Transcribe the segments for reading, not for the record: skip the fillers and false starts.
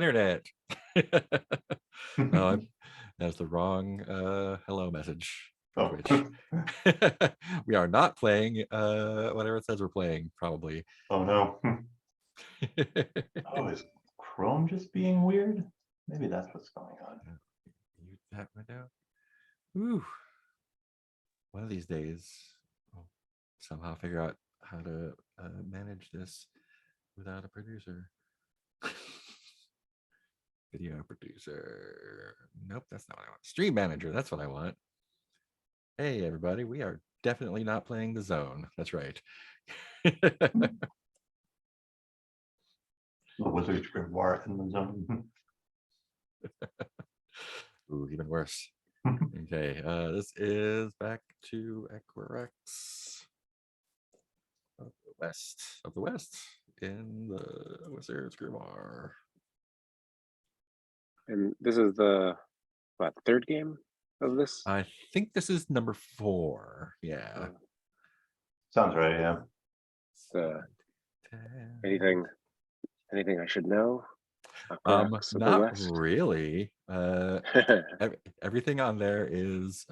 internet. No, that's the wrong hello message for Oh. Twitch. We are not playing whatever it says we're playing, probably. Oh no. Oh, is Chrome just being weird? Maybe that's what's going on. Mute that window. Ooh. One of these days, I'll somehow figure out how to manage this without a producer. Video producer. Nope, that's not what I want. Stream manager, that's what I want. Hey, everybody, we are definitely not playing the zone. That's right. The Wizard's Grimoire in the zone. Ooh, even worse. Okay, this is back to Equirex of the West in the Wizard's Grimoire. And this is the third game of this? I think this is number 4. Yeah. Sounds right, yeah. So, anything I should know? Not really. Everything on there is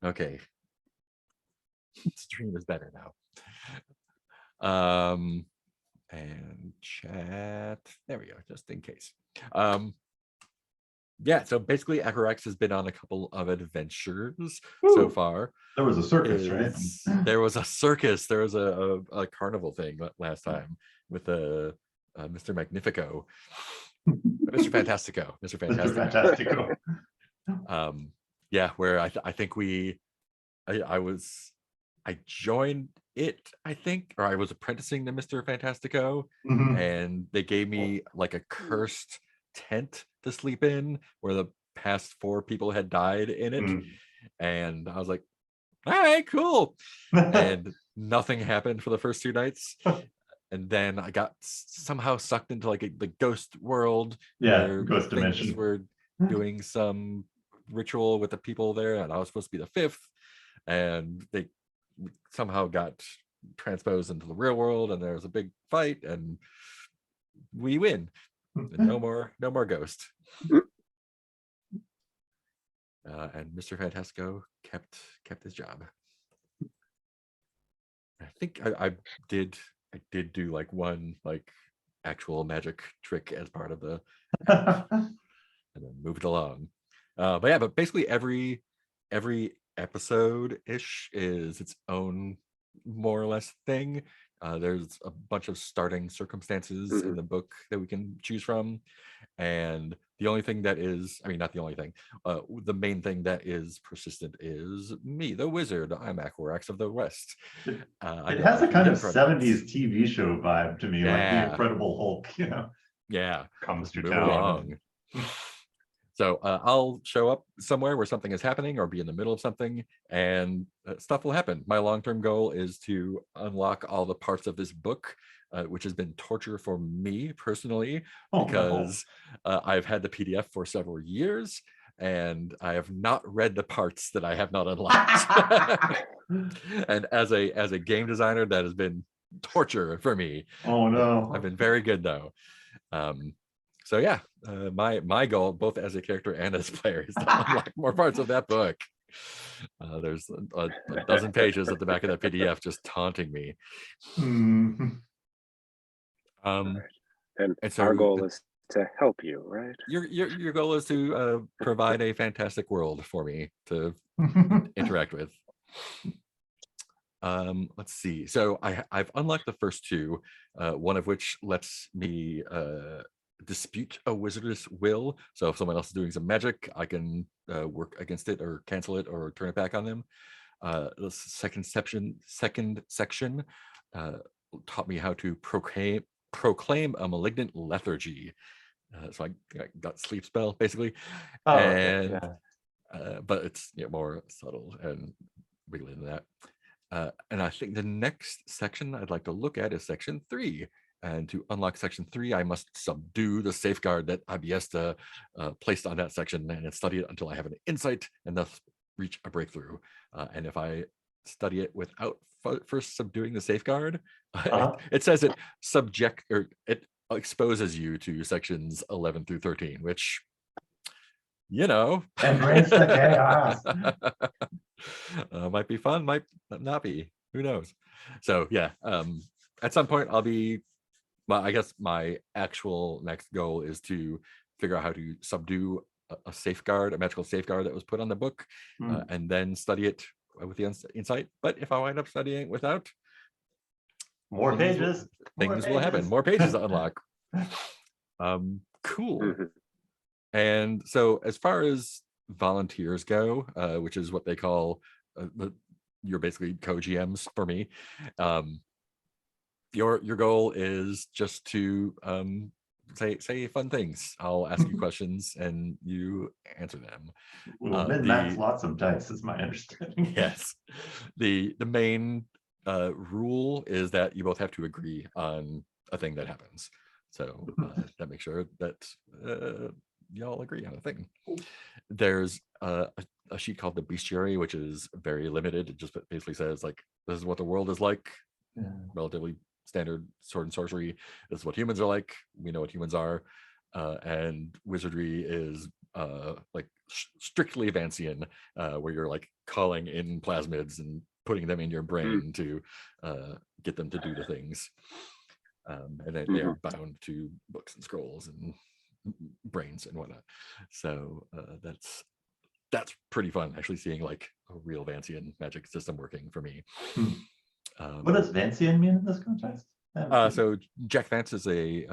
okay. Stream is better now. And chat. There we go, just in case. Yeah, so basically Equirex has been on a couple of adventures so far. There was a circus, right? There was a circus. There was a carnival thing last time with Mr. Magnifico. Mr. Fantastico. Mr. Fantastico. Yeah, where I think I joined it, I think, or I was apprenticing to Mr. Fantastico, and they gave me like a cursed tent to sleep in where the past 4 people had died in it. And I was like, all right, cool. And nothing happened for the first 2 nights. And then I got somehow sucked into like the ghost world. Yeah, ghost dimension. We're doing some ritual with the people there, and I was supposed to be the 5th, and they somehow got transposed into the real world, and there was a big fight, and we win. And no more ghost. And Mr. Fantastico kept his job. I think I did do like one like actual magic trick as part of the app, and then moved along. But basically every episode ish is its own more or less thing. There's a bunch of starting circumstances in the book that we can choose from, and the only thing that is, I mean, not the only thing, the main thing that is persistent is me, the wizard. I'm Equirex of the West. It has a kind of 70s TV show vibe to me, yeah. like the Incredible Hulk, you know. Yeah, Comes to move town. along. So I'll show up somewhere where something is happening or be in the middle of something, and stuff will happen. My long-term goal is to unlock all the parts of this book, which has been torture for me personally, because I've had the PDF for several years, and I have not read the parts that I have not unlocked. And as a game designer, that has been torture for me. Oh no. I've been very good though. So yeah, my goal, both as a character and as a player, is to unlock more parts of that book. There's a dozen pages at the back of that PDF just taunting me. And so our goal is to help you, right? Your goal is to provide a fantastic world for me to interact with. Let's see. So I've unlocked the first 2, one of which lets me dispute a wizard's will. So if someone else is doing some magic, I can work against it or cancel it or turn it back on them. The second section taught me how to proclaim a malignant lethargy. So I got sleep spell basically. And but it's more subtle and wiggly than that. And I think the next section I'd like to look at is section 3. And to unlock section 3, I must subdue the safeguard that Abiesta placed on that section and study it until I have an insight and thus reach a breakthrough. And if I study it without first subduing the safeguard. Uh-huh. It says it subject or it exposes you to sections 11 through 13, which Embrace the chaos. might be fun, might not be. Who knows? So yeah, at some point I'll be. I guess my actual next goal is to figure out how to subdue a safeguard, a magical safeguard that was put on the book, and then study it with the insight. But if I wind up studying it without, More pages. things will happen. More pages to unlock. Cool. Mhm. And so as far as volunteers go, which is what they call you're basically co-GMs for me. Your goal is just to say fun things. I'll ask you questions and you answer them. We'll min-max lots of dice, is my understanding. Yes. The main rule is that you both have to agree on a thing that happens. So that makes sure that y'all agree on a thing. There's a sheet called the bestiary, which is very limited. It just basically says like, this is what the world is like. Yeah. Relatively standard sword and sorcery. This is what humans are like. We know what humans are. And wizardry is like strictly Vancian, where you're like calling in plasmids and putting them in your brain to get them to do the things. And then they are bound to books and scrolls and brains and whatnot. So that's pretty fun, actually seeing like a real Vancian magic system working for me. What does Vancian mean in this context? So Jack Vance is a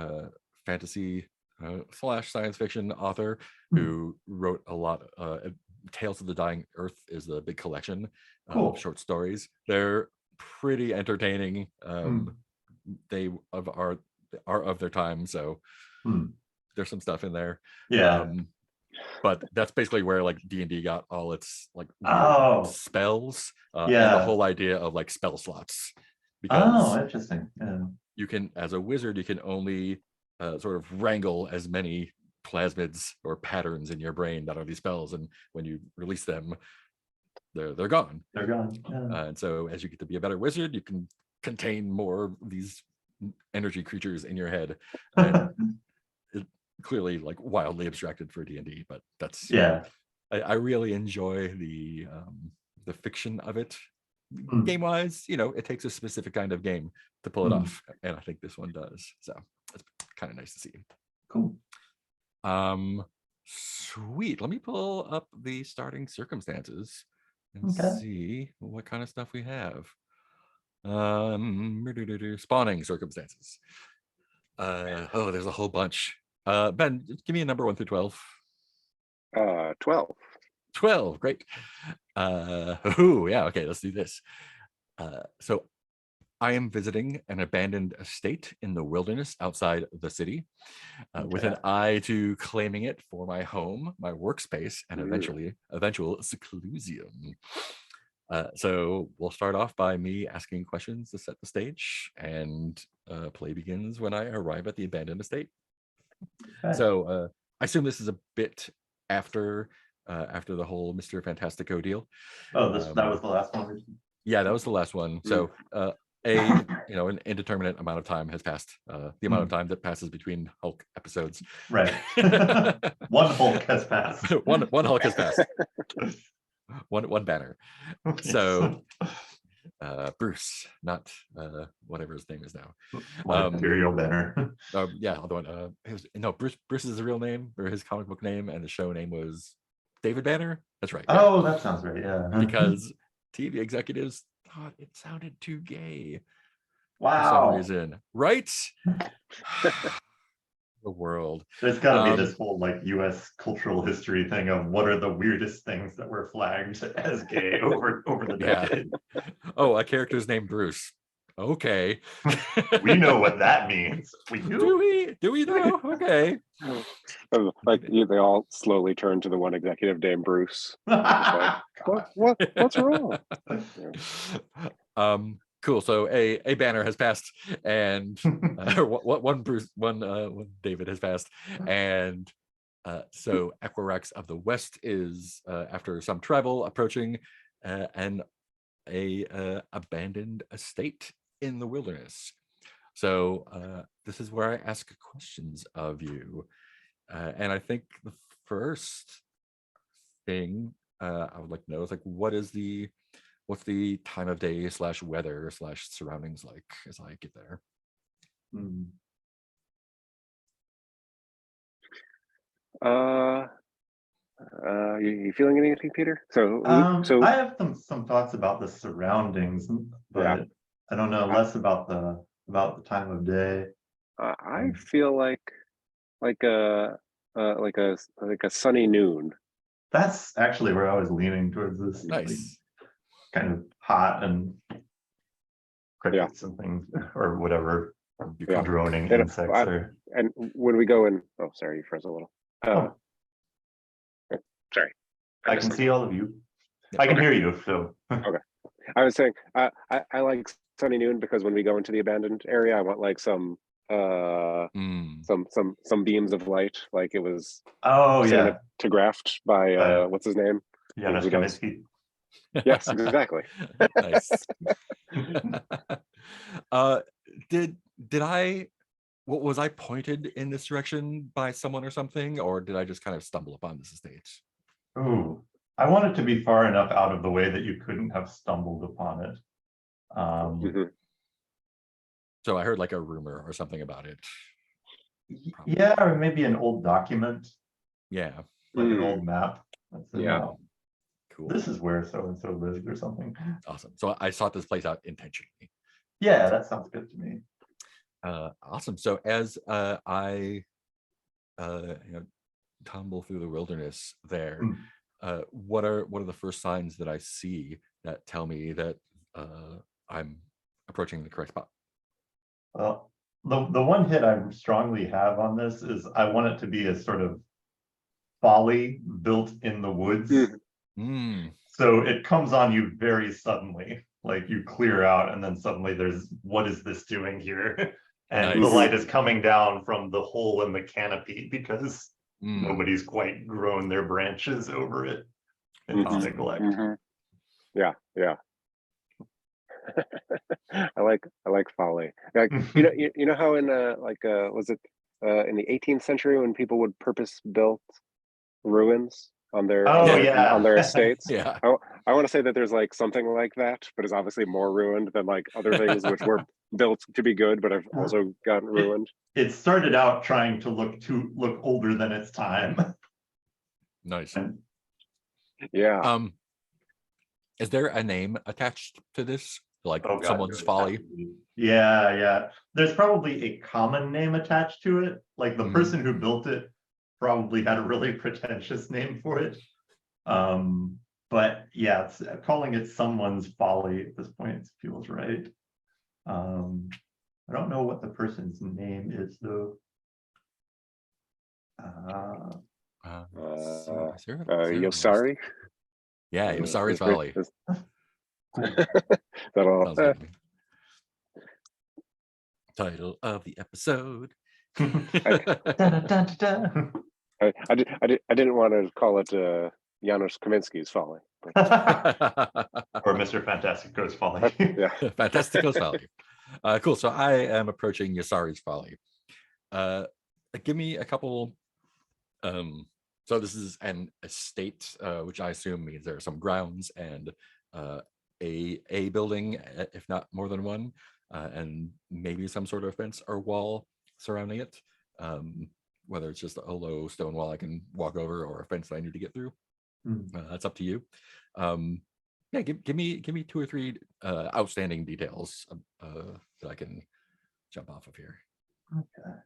fantasy / science fiction author who wrote a lot. Tales of the Dying Earth is the big collection of short stories. They're pretty entertaining. They are of their time, so there's some stuff in there. Yeah. But that's basically where like D&D got all its like spells and the whole idea of like spell slots. Because interesting. Yeah. You can, as a wizard, you can only sort of wrangle as many plasmids or patterns in your brain that are these spells, and when you release them, they're gone. They're gone. Yeah. And so as you get to be a better wizard, you can contain more of these energy creatures in your head. And clearly like wildly abstracted for D&D, but that's I really enjoy the fiction of it. Game wise, it takes a specific kind of game to pull it off, and I think this one does. So it's kind of nice to see. Cool. Sweet. Let me pull up the starting circumstances and see what kind of stuff we have. Spawning circumstances. There's a whole bunch. Ben, give me a number 1 through 12. 12. 12, great. Okay, let's do this. So I am visiting an abandoned estate in the wilderness outside the city, with an eye to claiming it for my home, my workspace, and eventual seclusion. So we'll start off by me asking questions to set the stage, and play begins when I arrive at the abandoned estate. So I assume this is a bit after the whole Mr. Fantastico deal. That was the last one. Yeah, that was the last one. So an indeterminate amount of time has passed. The amount of time that passes between Hulk episodes. Right. One Hulk has passed. one Hulk has passed. One banner. So Bruce, not whatever his name is now. Imperial Banner. Other one. Bruce is his real name, or his comic book name, and the show name was David Banner. That's right. Oh, that sounds right. Yeah. Because TV executives thought it sounded too gay. Wow. For some reason, right? The world. There's got to be this whole like U.S. cultural history thing of what are the weirdest things that were flagged as gay over the decade. Oh, a character's named Bruce. Okay. We know what that means. We do. Do we know? Okay. Like they all slowly turn to the one executive named Bruce. Like, what's wrong? Cool. So a banner has passed, and one David has passed, and so Aquarax of the West is after some travel approaching an a abandoned estate in the wilderness. So this is where I ask questions of you, and I think the first thing I would like to know is like, what's the time of day / weather / surroundings like as I get there? Hmm. You feeling anything, Peter? So I have some thoughts about the surroundings, yeah, but I don't know, less about the time of day. I feel like a like a sunny noon. That's actually where I was leaning towards this, like, Nice. kind of hot and Yeah, crickets and things, or whatever yeah. droning And insects are. and when we go in, oh, sorry, you froze a little. Oh, Sorry, I missed can something. see all of you. I can Okay. hear you, so. Okay. I was saying I like sunny noon because when we go into the abandoned area, I want like some some beams of light, like it was Oh yeah, cinematographed by what's his name? Janusz Who does? Kaminski. Yes, exactly. Nice. uh did I what was I pointed in this direction by someone or something, or did I just kind of stumble upon this estate? Ooh, I want it to be far enough out of the way that you couldn't have stumbled upon it. Mhm. So I heard like a rumor or something about it. Probably. Yeah, or maybe an old document, Yeah. like an old map. That's it. Yeah. No, Cool. this is where so and so lived or something. Awesome. So I sought this place out intentionally. Yeah, that sounds good to me. Awesome. So as I tumble through the wilderness there, what are the first signs that I see that tell me that I'm approaching the correct spot? Well, the one hit I strongly have on this is I want it to be a sort of folly built in the woods. Mm. So it comes on you very suddenly, like you clear out and then suddenly there's, what is this doing here? And Nice. the light is coming down from the hole in the canopy because nobody's quite grown their branches over it in its neglect. Yeah, yeah. I like folly. Like you know how in was it in the 18th century when people would purpose built ruins on their Oh yeah. on their estates? Yeah. I want to say that there's like something like that, but is obviously more ruined than like other things which were built to be good, but have also gotten ruined. It started out trying to look older than its time. Nice. And, Yeah. Is there a name attached to this? Like oh God, someone's folly? Yeah, yeah. There's probably a common name attached to it. Like the person who built it probably had a really pretentious name for it. But yeah, it's, calling it someone's folly at this point feels right. I don't know what the person's name is though. Yosari? Yeah, Yosari's folly. That'll Sounds good to me. Title of the episode. I didn't want to call it Janusz Kaminski's folly. Or Mr. Fantastico's folly. Yeah. Fantastico's folly. Cool. So I am approaching Yasari's folly. Give me a couple. So this is an estate, which I assume means there are some grounds and a building, if not more than one, and maybe some sort of fence or wall surrounding it. Whether it's just a low stone wall I can walk over or a fence that I need to get through. That's up to you. Yeah, give me 2 or 3 outstanding details that I can jump off of here. Okay.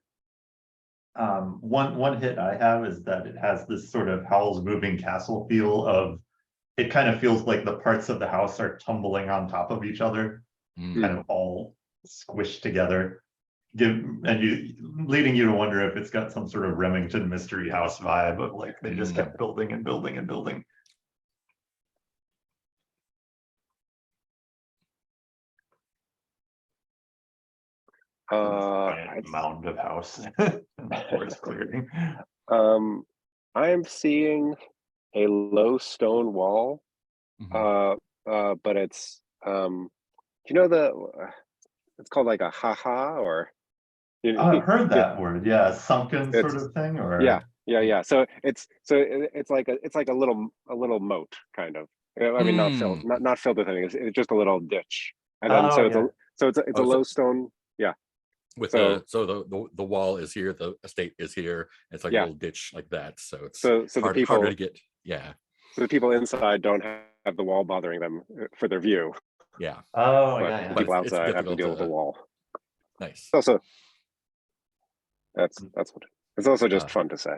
One hit I have is that it has this sort of Howl's Moving Castle feel of, it kind of feels like the parts of the house are tumbling on top of each other, kind of all squished together. Leading you to wonder if it's got some sort of Remington Mystery House vibe of like they just kept building and building and building. Mound of house forest clearing. I am seeing a low stone wall, but it's you know it's called like a haha, or you, Oh, I've heard you- that word. Yeah, sunken sort it's of thing, yeah, or yeah. So it's like a little moat kind of. I mean, Hmm. not filled with anything. It's just a little ditch, and then oh so yeah. it's a Oh, low stone. Yeah. with So the wall is here, the estate is here. It's like a yeah. little ditch like that, so it's So the harder to people get. Yeah, inside don't have the wall bothering them for their view, yeah, Oh but yeah, the but yeah. people it's outside have to difficult deal with the to. wall. Nice. Also, that's what it's also just Uh, fun to say.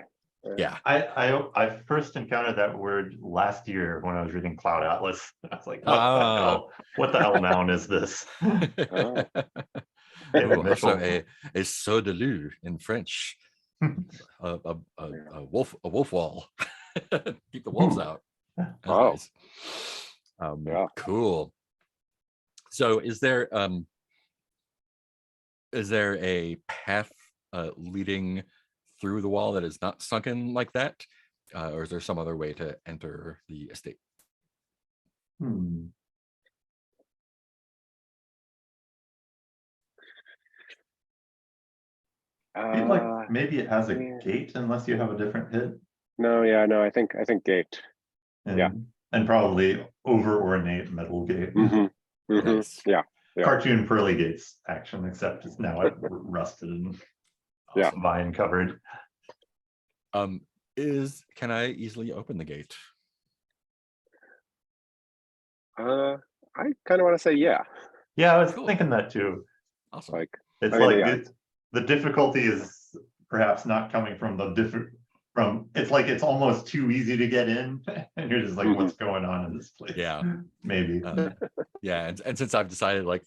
yeah. I first encountered that word last year when I was reading Cloud Atlas. I was like, what the Ah. hell? What the hell noun is this? Oh. Oh, also Initial. a saut de loup in French. A wolf wall. Keep the wolves Ooh. out. That's Wow. nice. Yeah. Cool. So is there a path leading through the wall that is not sunken like that? Or is there some other way to enter the estate? Hmm. I feel like maybe it has a yeah. gate unless you have a different hit. No, yeah, no, I think gate. And, Yeah. and probably over ornate metal gate. Nice. Yeah. Yeah. Cartoon pearly gates action, except it's now rusted and Yeah. vine covered. Can I easily open the gate? I kind of want to say yeah. Yeah, I was Cool. thinking that too. Awesome. Like It's I mean, like yeah. the difficulty is perhaps not coming from it's like it's almost too easy to get in, and you're just like, Mhm. what's going on in this place? Yeah. Maybe. Yeah, and since I've decided like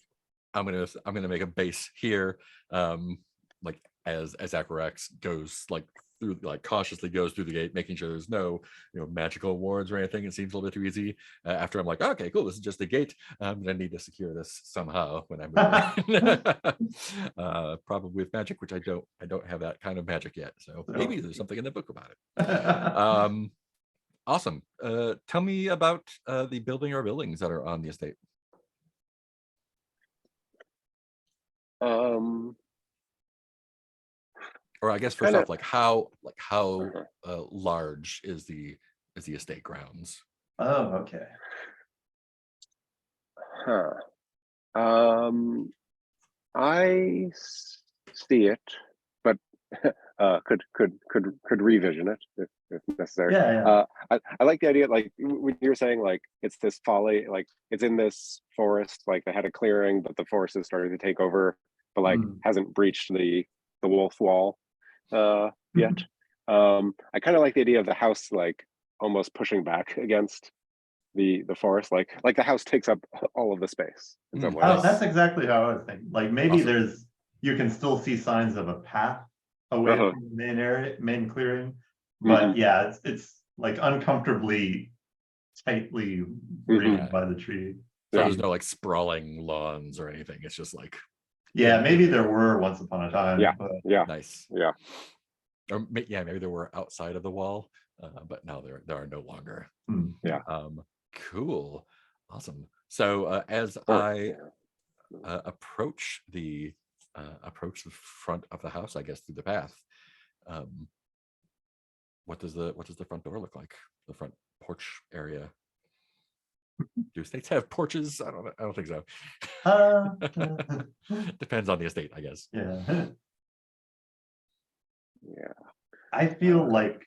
I'm gonna make a base here, like as Acrorax goes like through, like cautiously goes through the gate, making sure there's no magical wards or anything. It seems a little bit too easy. After I'm like, okay, cool, this is just a gate. I'm gonna need to secure this somehow when I move in. Probably with magic, which I don't have that kind of magic yet. So maybe there's something in the book about it. Awesome. Tell me about the building or buildings that are on the estate. Or I guess first Kinda, off, like how uh-huh. large is the estate grounds? Oh, okay. Huh. I see it, but could revision it if necessary. Yeah, yeah. I like the idea, like when you were saying, like it's this folly, like it's in this forest, like they had a clearing, but the forest is starting to take over, but like Hmm. hasn't breached the wolf wall yet. I kind of like the idea of the house like almost pushing back against the forest, like the house takes up all of the space in some Oh, ways. that's exactly how I was thinking. Like maybe Awesome. you can still see signs of a path away Uh-huh. from the main clearing, but yeah, it's like uncomfortably tightly ringed Yeah. by the tree. So Yeah. there's no like sprawling lawns or anything. It's just like Yeah, maybe there were once upon a time. Yeah. But Yeah. nice. Yeah. Or yeah, maybe there were outside of the wall, but now there are no longer. Yeah. Cool. Awesome. So as I approach the front of the house, I guess through the path, what does the front door look like? The front porch area. Do estates have porches? I don't think so. Depends on the estate, I guess. Yeah. Yeah. I feel like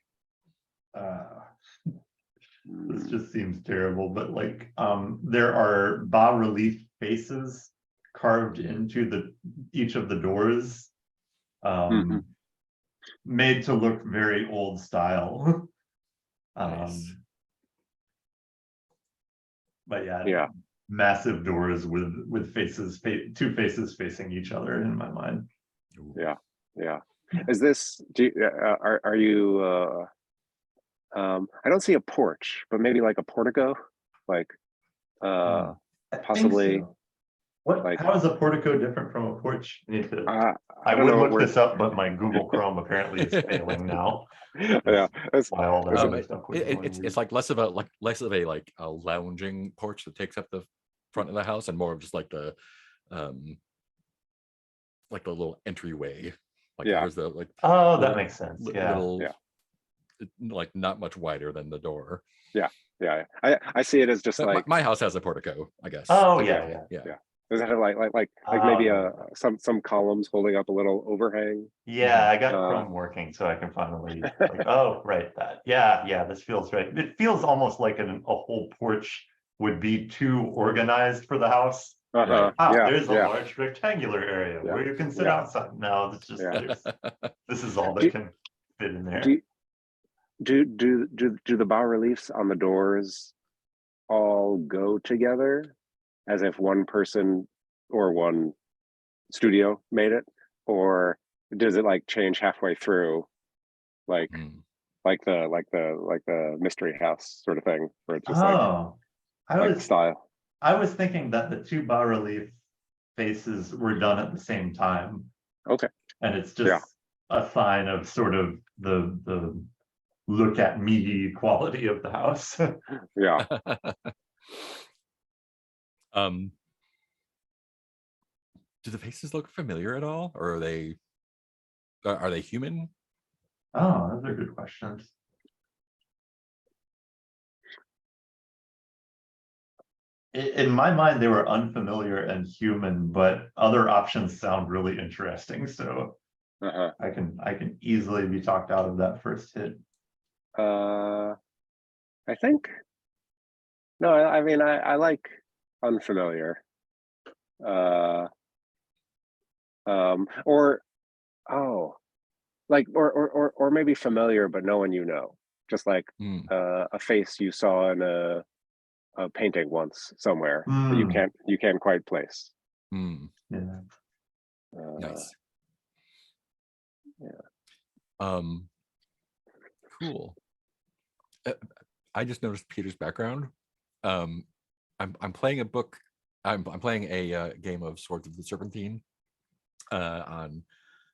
this just seems terrible, but like there are bas relief faces carved into each of the doors, made to look very old style. Nice. But Yeah. massive doors with two faces facing each other in my mind. Ooh. Yeah. Yeah. Is this, are you I don't see a porch, but maybe like a portico, like I possibly think so. How is a portico different from a porch? I need to I don't would know look where this up, but my Google Chrome apparently is failing now. yeah, While that other stuff was going It's like less of a lounging porch that takes up the front of the house and more of just like the little entryway. Like Yeah. there's the Oh, little, that makes sense. Yeah. little Yeah. like not much wider than the door. Yeah. I see it as just But like my house has a portico, I guess. Oh, Like, yeah. yeah. Does it have like Oh, maybe yeah. some columns holding up a little overhang? Yeah, I got Uh, Chrome working, so I can finally like, oh, right, that. Yeah, this feels right. It feels almost like a whole porch would be too organized for the house. uh-huh. Right. There's a Yeah. large rectangular area Yeah. where you can sit Yeah. outside. No, it's just Yeah. this is all that Do, can fit in do there. do the bas reliefs on the doors all go together as if one person or one studio made it, or does it like change halfway through, like the mystery house sort of thing, where it's just Oh, I like was style? I was thinking that the two bas relief faces were done at the same time, Okay. and it's Yeah. just a sign of sort of the look at me quality of the house. Yeah. Do the faces look familiar at all, or are they human? Oh, those are good questions. In my mind, they were unfamiliar and human, but other options sound really interesting. So Uh-huh. I can easily be talked out of that first hit. I think no. I mean, I like unfamiliar. Or oh, like or maybe familiar, but no one you know. Just like a face you saw in a painting once somewhere that you can't quite place. Yeah. Nice. Yeah. Cool. I just noticed Peter's background. I'm playing a book. I'm playing a game of Swords of the Serpentine on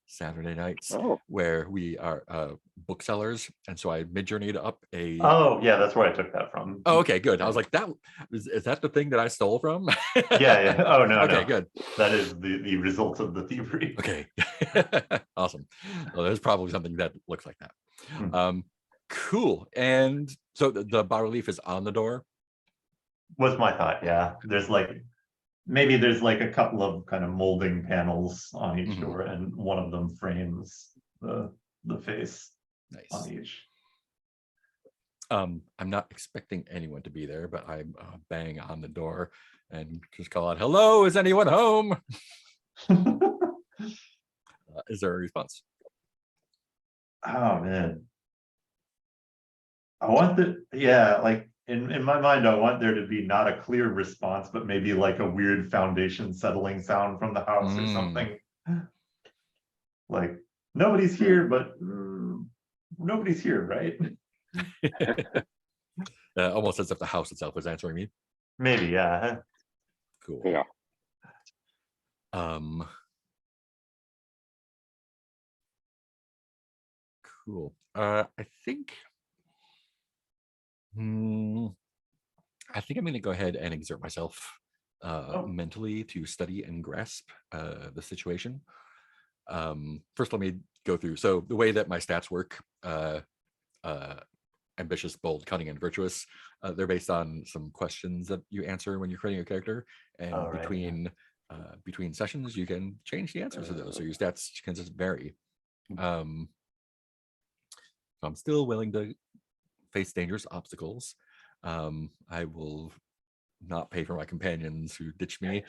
Saturday nights, where we are booksellers, and so I mid-journeyed up a. Oh yeah, that's where I took that from. Oh, okay, good. I was like, that is that the thing that I stole from? Yeah. Oh no, okay, no. Good. That is the result of the thievery. Okay, awesome. Well, there's probably something that looks like that. Cool. And so the bas relief is on the door. Was my thought. Yeah, there's like maybe there's like a couple of kind of molding panels on each door, and one of them frames the face on each. I'm not expecting anyone to be there, but I bang on the door and just call out, "Hello, is anyone home?" Is there a response? Oh man, I want like in my mind, I want there to be not a clear response, but maybe like a weird foundation settling sound from the house or something. Like nobody's here, but nobody's here, right? Almost as if the house itself is answering me. Maybe, yeah. Cool. Yeah. Cool. I think I'm going to go ahead and exert myself mentally to study and grasp the situation. First, let me go through. So the way that my stats work, ambitious, bold, cunning, and virtuous, they're based on some questions that you answer when you're creating a character, and between sessions you can change the answers to those, so your stats can just vary. So I'm still willing to face dangerous obstacles. I will not pay for my companions who ditch me.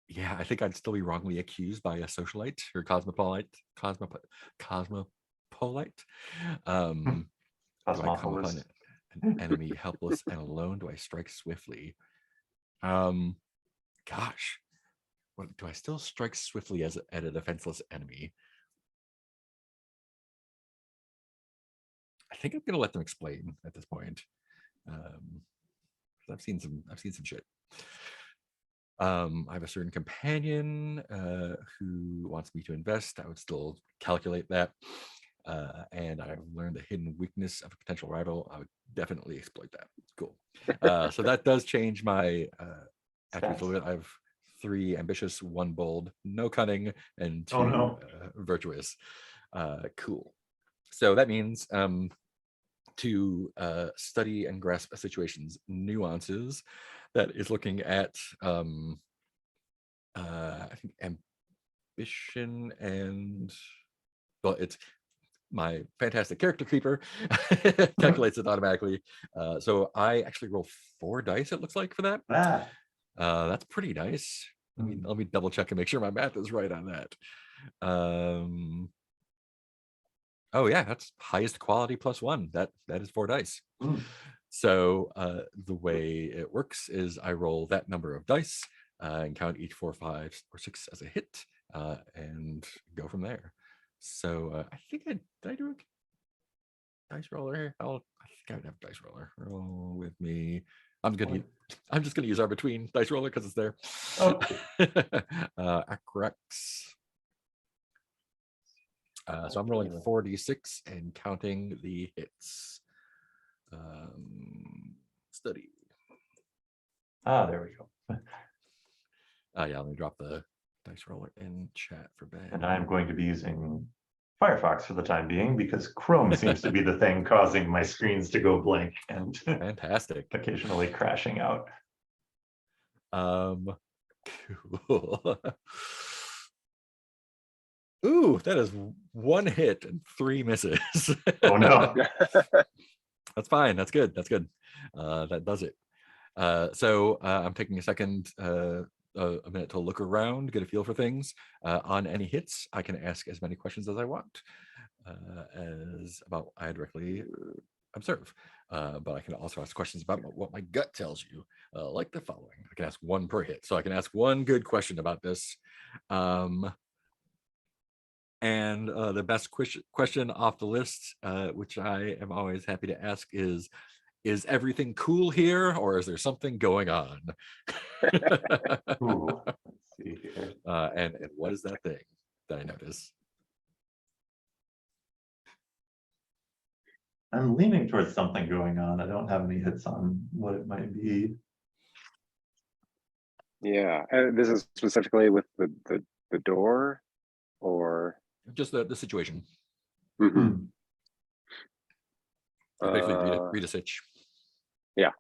Yeah, I think I'd still be wrongly accused by a socialite or cosmopolite. Do I come upon an enemy helpless and alone? Do I strike swiftly? Gosh, what do I still strike swiftly at a defenseless enemy? I think I'm gonna let them explain at this point. I've seen some shit. I have a certain companion who wants me to invest. I would still calculate that. and I've learned the hidden weakness of a potential rival. I would definitely exploit that. Cool. So that does change my attributes a little bit. I have 3 ambitious, 1 bold, no cunning, and 2 Oh, no. virtuous. Cool. So that means to study and grasp a situation's nuances. That is looking at I think ambition and, well, it's my fantastic character creeper calculates it automatically. So I actually roll 4 dice, it looks like, for that. Ah, That's pretty nice. Let me double check and make sure my math is right on that. Oh yeah, that's highest quality +1. That is 4 dice. So the way it works is I roll that number of dice and count each 4, 5, or 6 as a hit, and go from there. So I think did I do a dice roller here? I think I would have a dice roller. Roll with me. I'm just gonna use our between dice roller because it's there. oh, cool. Acrex. So I'm rolling 4d6 and counting the hits. Study. Ah, there we go. Yeah, let me drop the dice roller in chat for Ben. And I'm going to be using Firefox for the time being because Chrome seems to be the thing causing my screens to go blank and Fantastic. occasionally crashing out. Cool. Ooh, that is 1 hit and 3 misses. Oh no. That's fine. That's good. That's good. That does it. So I'm taking a second, a minute to look around, get a feel for things. On any hits, I can ask as many questions as I want, as about I directly observe. But I can also ask questions about what my gut tells you, like the following. I can ask 1 per hit. So I can ask 1 good question about this. And the best question off the list, which I am always happy to ask, is everything cool here, or is there something going on? Ooh, let's see here. And what is that thing that I notice? I'm leaning towards something going on. I don't have any hits on what it might be. Yeah, this is specifically with the door, or Just the situation. Mhm. Basically, read a sitch. Yeah.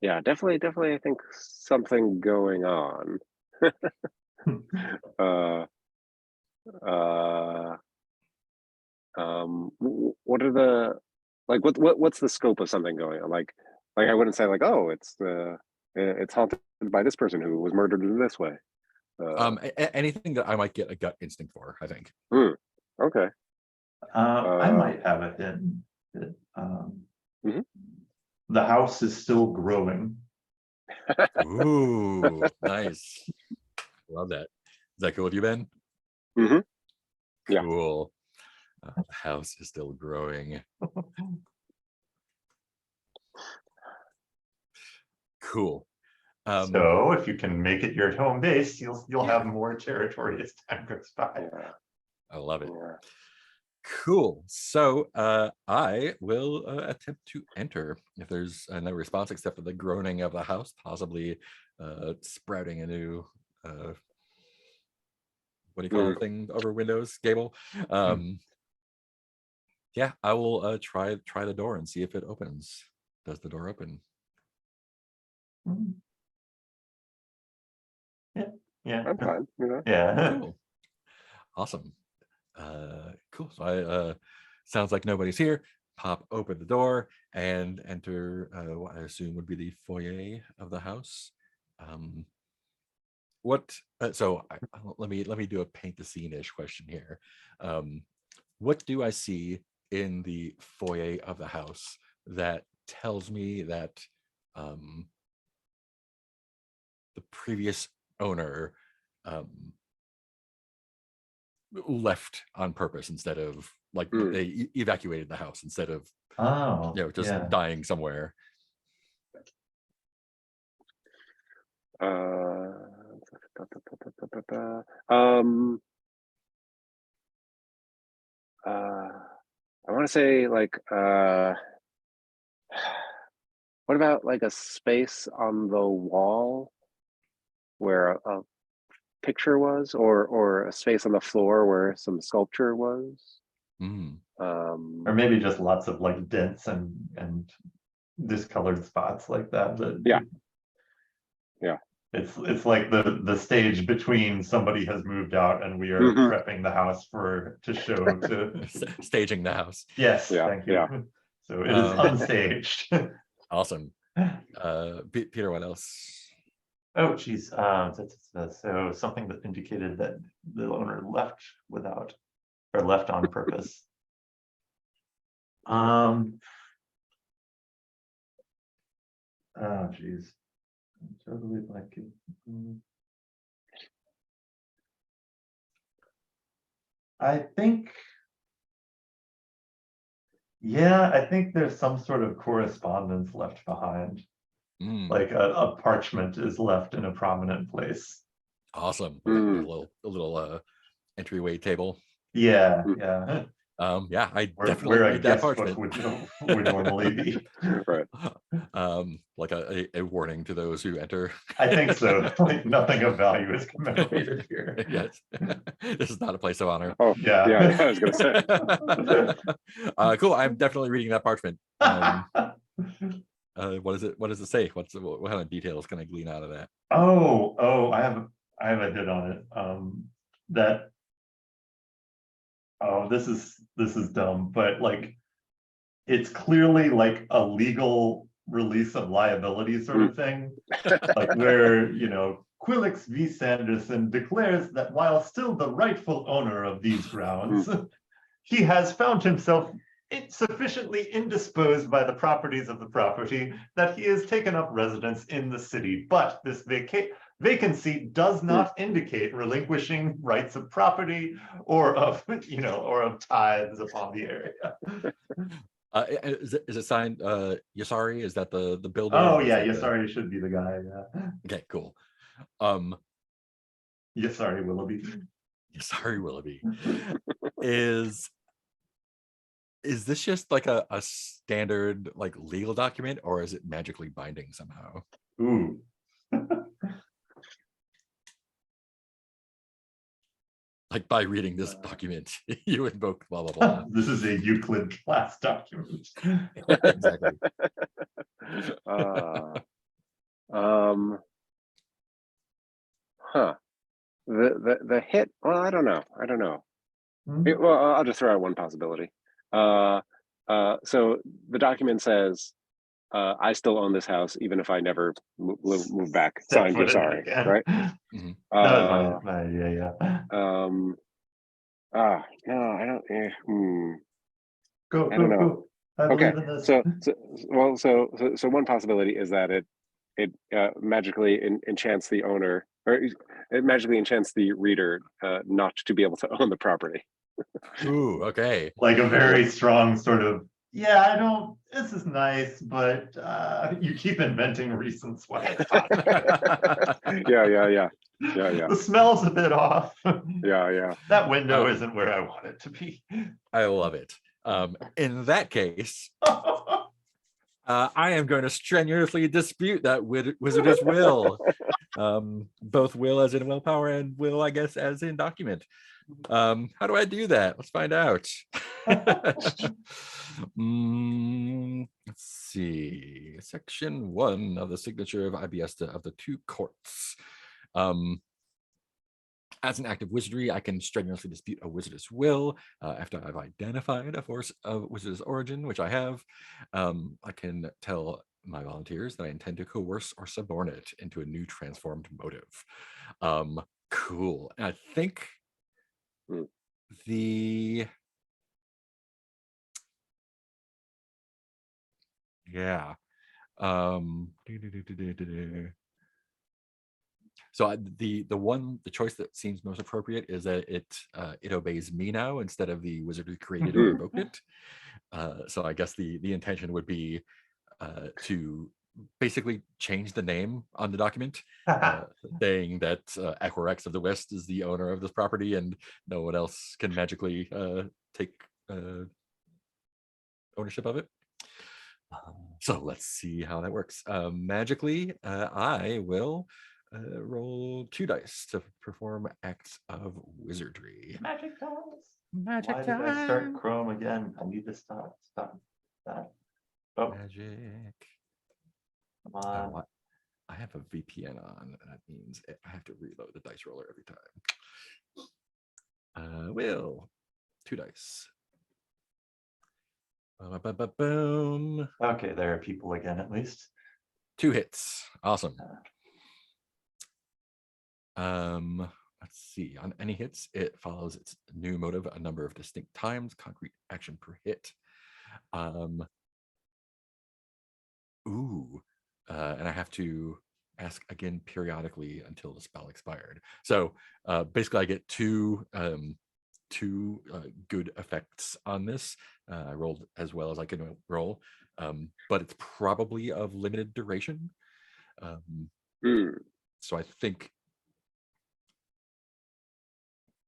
Yeah, definitely. I think something going on. What are the what's the scope of something going on? Like I wouldn't say like, oh, it's haunted by this person who was murdered in this way. Anything that I might get a gut instinct for, I think. Okay. I might have it in. Mhm. The house is still growing. Ooh, nice. Love that. Is that cool with you, Ben? Mm-hmm. Yeah. Cool. The house is still growing. Cool. So if you can make it your home base, you'll have more territory as time goes by. Yeah. I love it. Yeah. Cool. So I will attempt to enter. If there's no response except for the groaning of the house, possibly sprouting a new what do you call the thing over windows? Gable. Yeah, I will try the door and see if it opens. Does the door open? Yeah. I'm fine. Yeah. Cool. Awesome. Cool. So I sounds like nobody's here. Pop open the door and enter what I assume would be the foyer of the house. Let me do a paint the scene-ish question here. What do I see in the foyer of the house that tells me that the previous owner left on purpose instead of like they evacuated the house instead of just yeah. dying somewhere? want to say like what about like a space on the wall where a picture was, or a space on the floor where some sculpture was? Mm. Or maybe just lots of like dents and discolored spots like that. Yeah. Yeah. It's like the stage between somebody has moved out and we are Mhm. prepping the house to show to. Staging the house. Yes, Yeah, thank you. yeah. So it is unstaged. Awesome. Peter, what else? Oh, geez. So something that indicated that the owner left without, or left on purpose. Oh, geez. I'm totally blanking. I think, yeah, I think there's some sort of correspondence left behind. Mm. Like a parchment is left in a prominent place. Awesome. With a little entryway table. Yeah, Mm. yeah. Yeah, I definitely Where a read that guest book parchment. would normally be. Right. Like a warning to those who enter. I think so. Like nothing of value is commemorated here. Yes. This is not a place of honor. Oh, Yeah. yeah, I was gonna say. Cool. I'm definitely reading that parchment. What does it say? What kind of details can I glean out of that? Oh, I have a hit on it. That this is dumb, but like it's clearly like a legal release of liability sort of thing. Like where, Quillix v. Sanderson declares that while still the rightful owner of these grounds, he has found himself sufficiently indisposed by the properties of the property that he has taken up residence in the city. But this vacancy does not indicate relinquishing rights of property or of, or of tithes upon the area. Is it signed Yasari? Is that the builder? Oh yeah, Yasari should be the guy. Yeah. Okay, cool. Yasari Willoughby. Yasari Willoughby. Is this just like a standard like legal document, or is it magically binding somehow? Ooh. Like by reading this document, you invoke blah blah blah. This is a Euclid class document. Exactly. The hit. Well, I don't know. Hmm? Well, I'll just throw out one possibility. So the document says, I still own this house, even if I never move back. Signed, you're sorry, right? Mhm. That was my idea, yeah. No, I don't. Go, I don't know. go. I Okay, believe in this. so one possibility is that it magically enchants the owner, or it magically enchants the reader not to be able to own the property. Ooh, okay. Like a very strong sort of, yeah, this is nice, but you keep inventing reasons why it's not. Yeah. The smell's a bit off. Yeah. That window isn't where I want it to be. I love it. In that case, I am going to strenuously dispute that wizard's will. Both will as in willpower and will, I guess, as in document. How do I do that? Let's find out. Let's see. Section 1 of the signature of IBS of the two courts. As an act of wizardry, I can strenuously dispute a wizard's will after I've identified a force of wizard's origin, which I have. I can tell my volunteers that I intend to coerce or suborn it into a new transformed motive. Cool. And I think so the choice that seems most appropriate is that it obeys me now instead of the wizard who created or invoked it. So I guess the intention would be to basically change the name on the document, saying that Equirex of the West is the owner of this property and no one else can magically take ownership of it. So let's see how that works. Magically, I will roll 2 dice to perform acts of wizardry. Magic dice. Magic Why did I start Chrome again? I need to stop that. Oh, Magic. come on. Oh, I have a VPN on. That means I have to reload the dice roller every time. Will 2 dice. Boom. Okay, there are people again at least. 2 hits. Awesome. Let's see. On any hits, it follows its new motive a number of distinct times. Concrete action per hit. And I have to ask again periodically until the spell expired. So basically, I get two good effects on this. I rolled as well as I can roll, but it's probably of limited duration. So I think.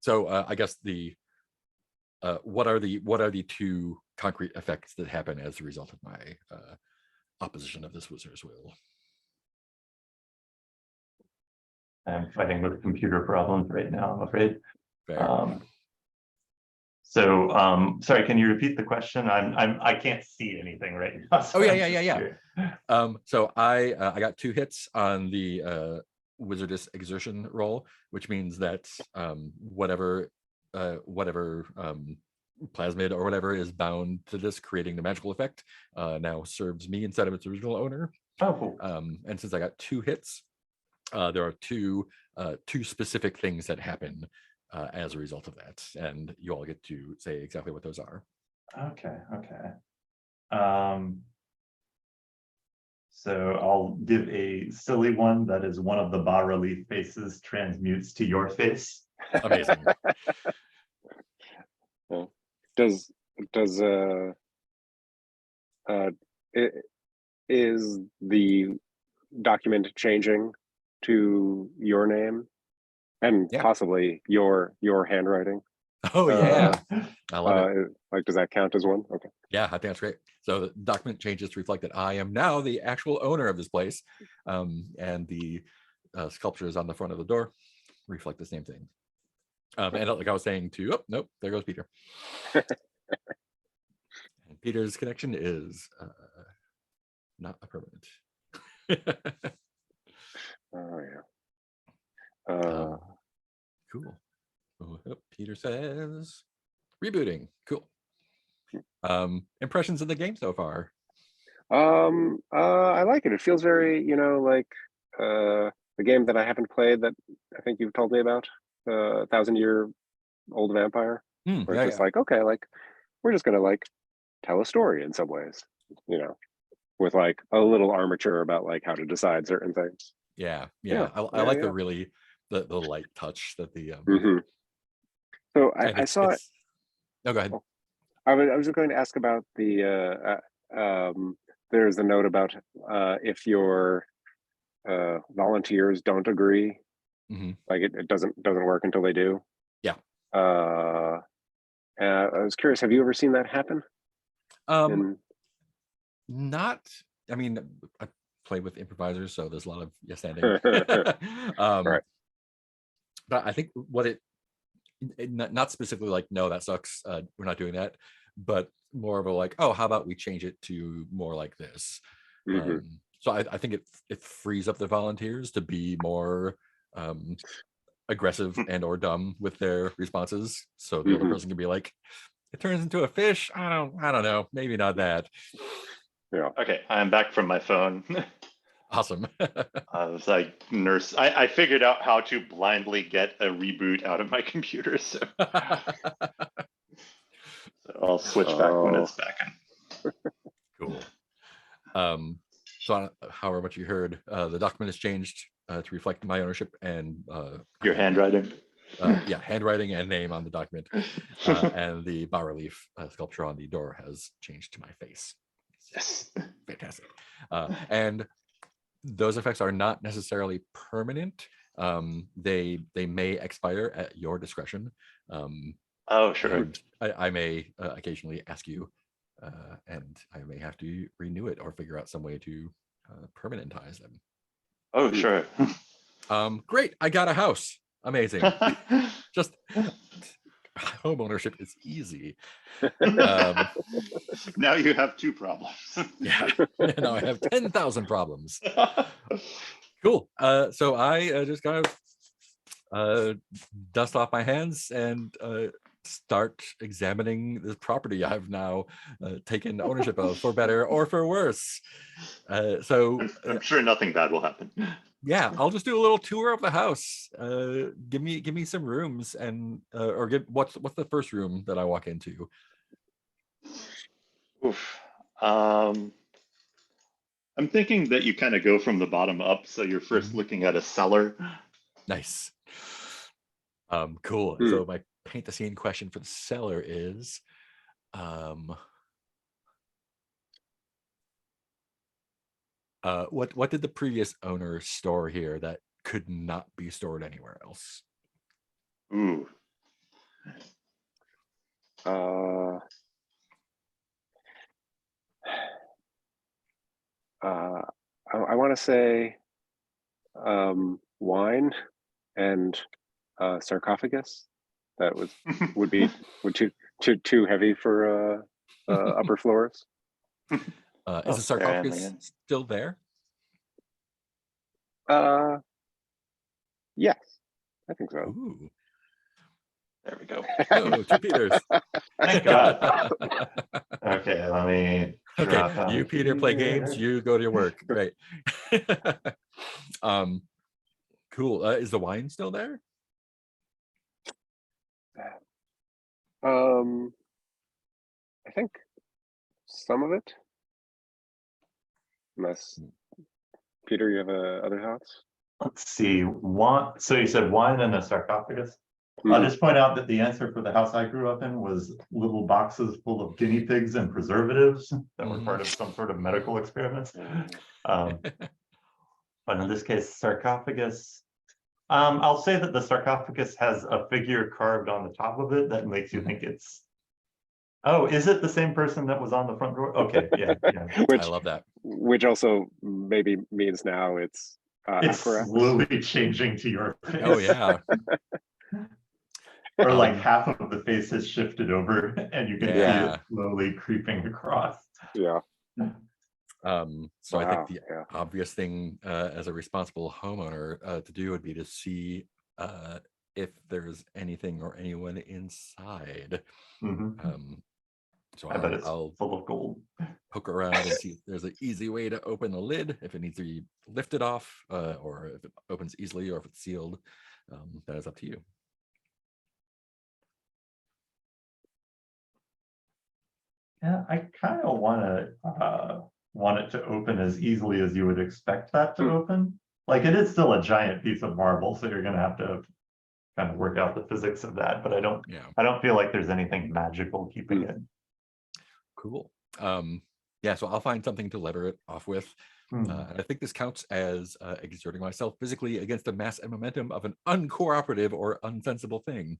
So I guess the what are the 2 concrete effects that happen as a result of my opposition of this wizard's will? I'm fighting with computer problems right now, I'm afraid. Fair. Sorry, can you repeat the question? I can't see anything right now. So yeah. So I got 2 hits on the wizardess exertion roll, which means that whatever plasmid or whatever is bound to this, creating the magical effect, now serves me instead of its original owner. Oh, cool. And since I got 2 hits, there are two specific things that happen as a result of that, and you all get to say exactly what those are. Okay. So I'll give a silly one that is one of the bas-relief faces transmutes to your face. Amazing. Does is the document changing to your name and possibly your handwriting? Oh yeah, I love it. Like, does that count as one? Okay. Yeah, I think that's great. So the document changes to reflect that I am now the actual owner of this place, and the sculptures on the front of the door reflect the same thing. And like I was saying to, oh nope, there goes Peter. And Peter's connection is not a permanent. Oh yeah. Cool. Oh, Peter says rebooting. Cool. Impressions of the game so far? I like it. It feels very, like the game that I haven't played that I think you've told me about, 1,000-year-old vampire. Where it's just like, okay, like we're just gonna like tell a story in some ways, with like a little armature about like how to decide certain things. Yeah. I like the really the light touch that the So I saw it. No, go ahead. I was just going to ask about the there's a note about if your volunteers don't agree, like it doesn't work until they do. Yeah. I was curious, have you ever seen that happen? Not, I mean, I play with improvisers, so there's a lot of yes standing. Right. But I think what it not specifically like, no, that sucks, we're not doing that, but more of a like, oh, how about we change it to more like this. So I think it frees up the volunteers to be more aggressive and or dumb with their responses, so the other person can be like, it turns into a fish, I don't know, maybe not that. Yeah. Okay, I'm back from my phone. Awesome. I was like, nurse. I figured out how to blindly get a reboot out of my computer, so, I'll switch back when it's back in. Cool. So however much you heard, the document has changed to reflect my ownership and your handwriting. Yeah, handwriting and name on the document, and the bas-relief sculpture on the door has changed to my face. Yes. Fantastic. And those effects are not necessarily permanent. They may expire at your discretion. Oh, sure. I may occasionally ask you and I may have to renew it or figure out some way to permanentize them. Oh, sure. Great, I got a house. Amazing. Just home ownership is easy. Now you have 2 problems. Yeah, now I have 10,000 problems. Cool. So I just kind of dust off my hands and start examining this property I've now taken ownership of, for better or for worse. So I'm sure nothing bad will happen. yeah, I'll just do a little tour of the house. Give me some rooms, and what's the first room that I walk into? Oof. I'm thinking that you kind of go from the bottom up, so you're first looking at a cellar. Nice. Cool. So my paint the scene question for the cellar is, what did the previous owner store here that could not be stored anywhere else? Ooh. I want to say wine and sarcophagus. That would too heavy for upper floors. Is the sarcophagus still there? Yes, I think so. Ooh. There we go. Oh, 2 Peters. Thank God. Okay, let me. Okay, you Peter play games. You go to your work. Great. Cool. Is the wine still there? I think some of it. Unless Peter, you have other thoughts? Let's see. So you said wine and a sarcophagus? I'll just point out that the answer for the house I grew up in was little boxes full of guinea pigs and preservatives that were part of some sort of medical experiments. But in this case, sarcophagus. I'll say that the sarcophagus has a figure carved on the top of it that makes you think it's. Oh, is it the same person that was on the front door? Okay, yeah. I love that. Which also maybe means now it's slowly changing to your face. Oh yeah. Or like half of the face has shifted over and you can see it slowly creeping across. Yeah. So I think the obvious thing as a responsible homeowner to do would be to see if there's anything or anyone inside. So I bet it's full of gold. Poke around and see if there's an easy way to open the lid, if it needs to be lifted off, or if it opens easily, or if it's sealed. That is up to you. Yeah, I kind of want it to open as easily as you would expect that to open. Like it is still a giant piece of marble, so you're gonna have to kind of work out the physics of that. But I don't feel like there's anything magical keeping it. Cool. Yeah, so I'll find something to lever it off with. And I think this counts as exerting myself physically against the mass and momentum of an uncooperative or unsensible thing.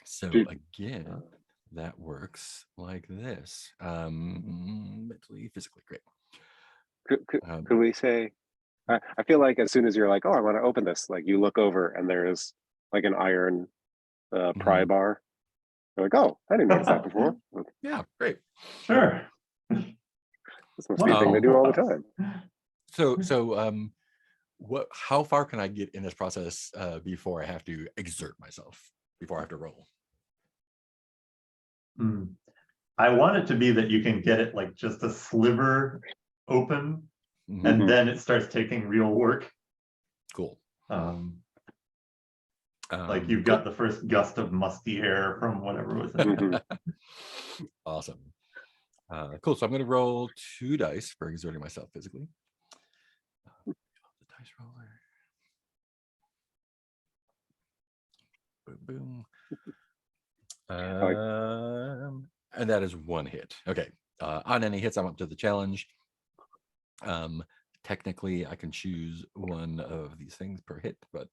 So again, that works like this. Mentally, physically, great. Could we say, I feel like as soon as you're like, oh, I want to open this, like you look over and there's like an iron pry bar. You're like, oh, I didn't notice that before. Yeah, great. Sure. This must be a thing they do all the time. So how far can I get in this process before I have to exert myself, before I have to roll? I want it to be that you can get it like just a sliver open, and then it starts taking real work. Cool. Like you've got the first gust of musty air from whatever was in it. Awesome. Cool. So I'm going to roll 2 dice for exerting myself physically. The dice roller. Boom, boom. And that is 1 hit. Okay. On any hits, I'm up to the challenge. Technically, I can choose one of these things per hit, but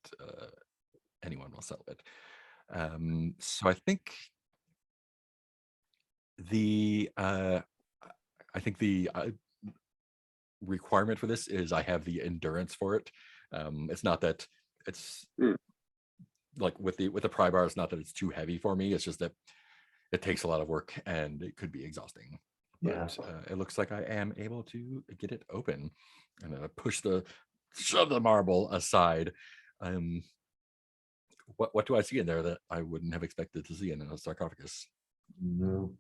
anyone will sell it. So I think The I think the requirement for this is I have the endurance for it. It's not that it's like with the pry bar, it's not that it's too heavy for me. It's just that it takes a lot of work and it could be exhausting. Yeah. But it looks like I am able to get it open and shove the marble aside. What do I see in there that I wouldn't have expected to see in a sarcophagus? No.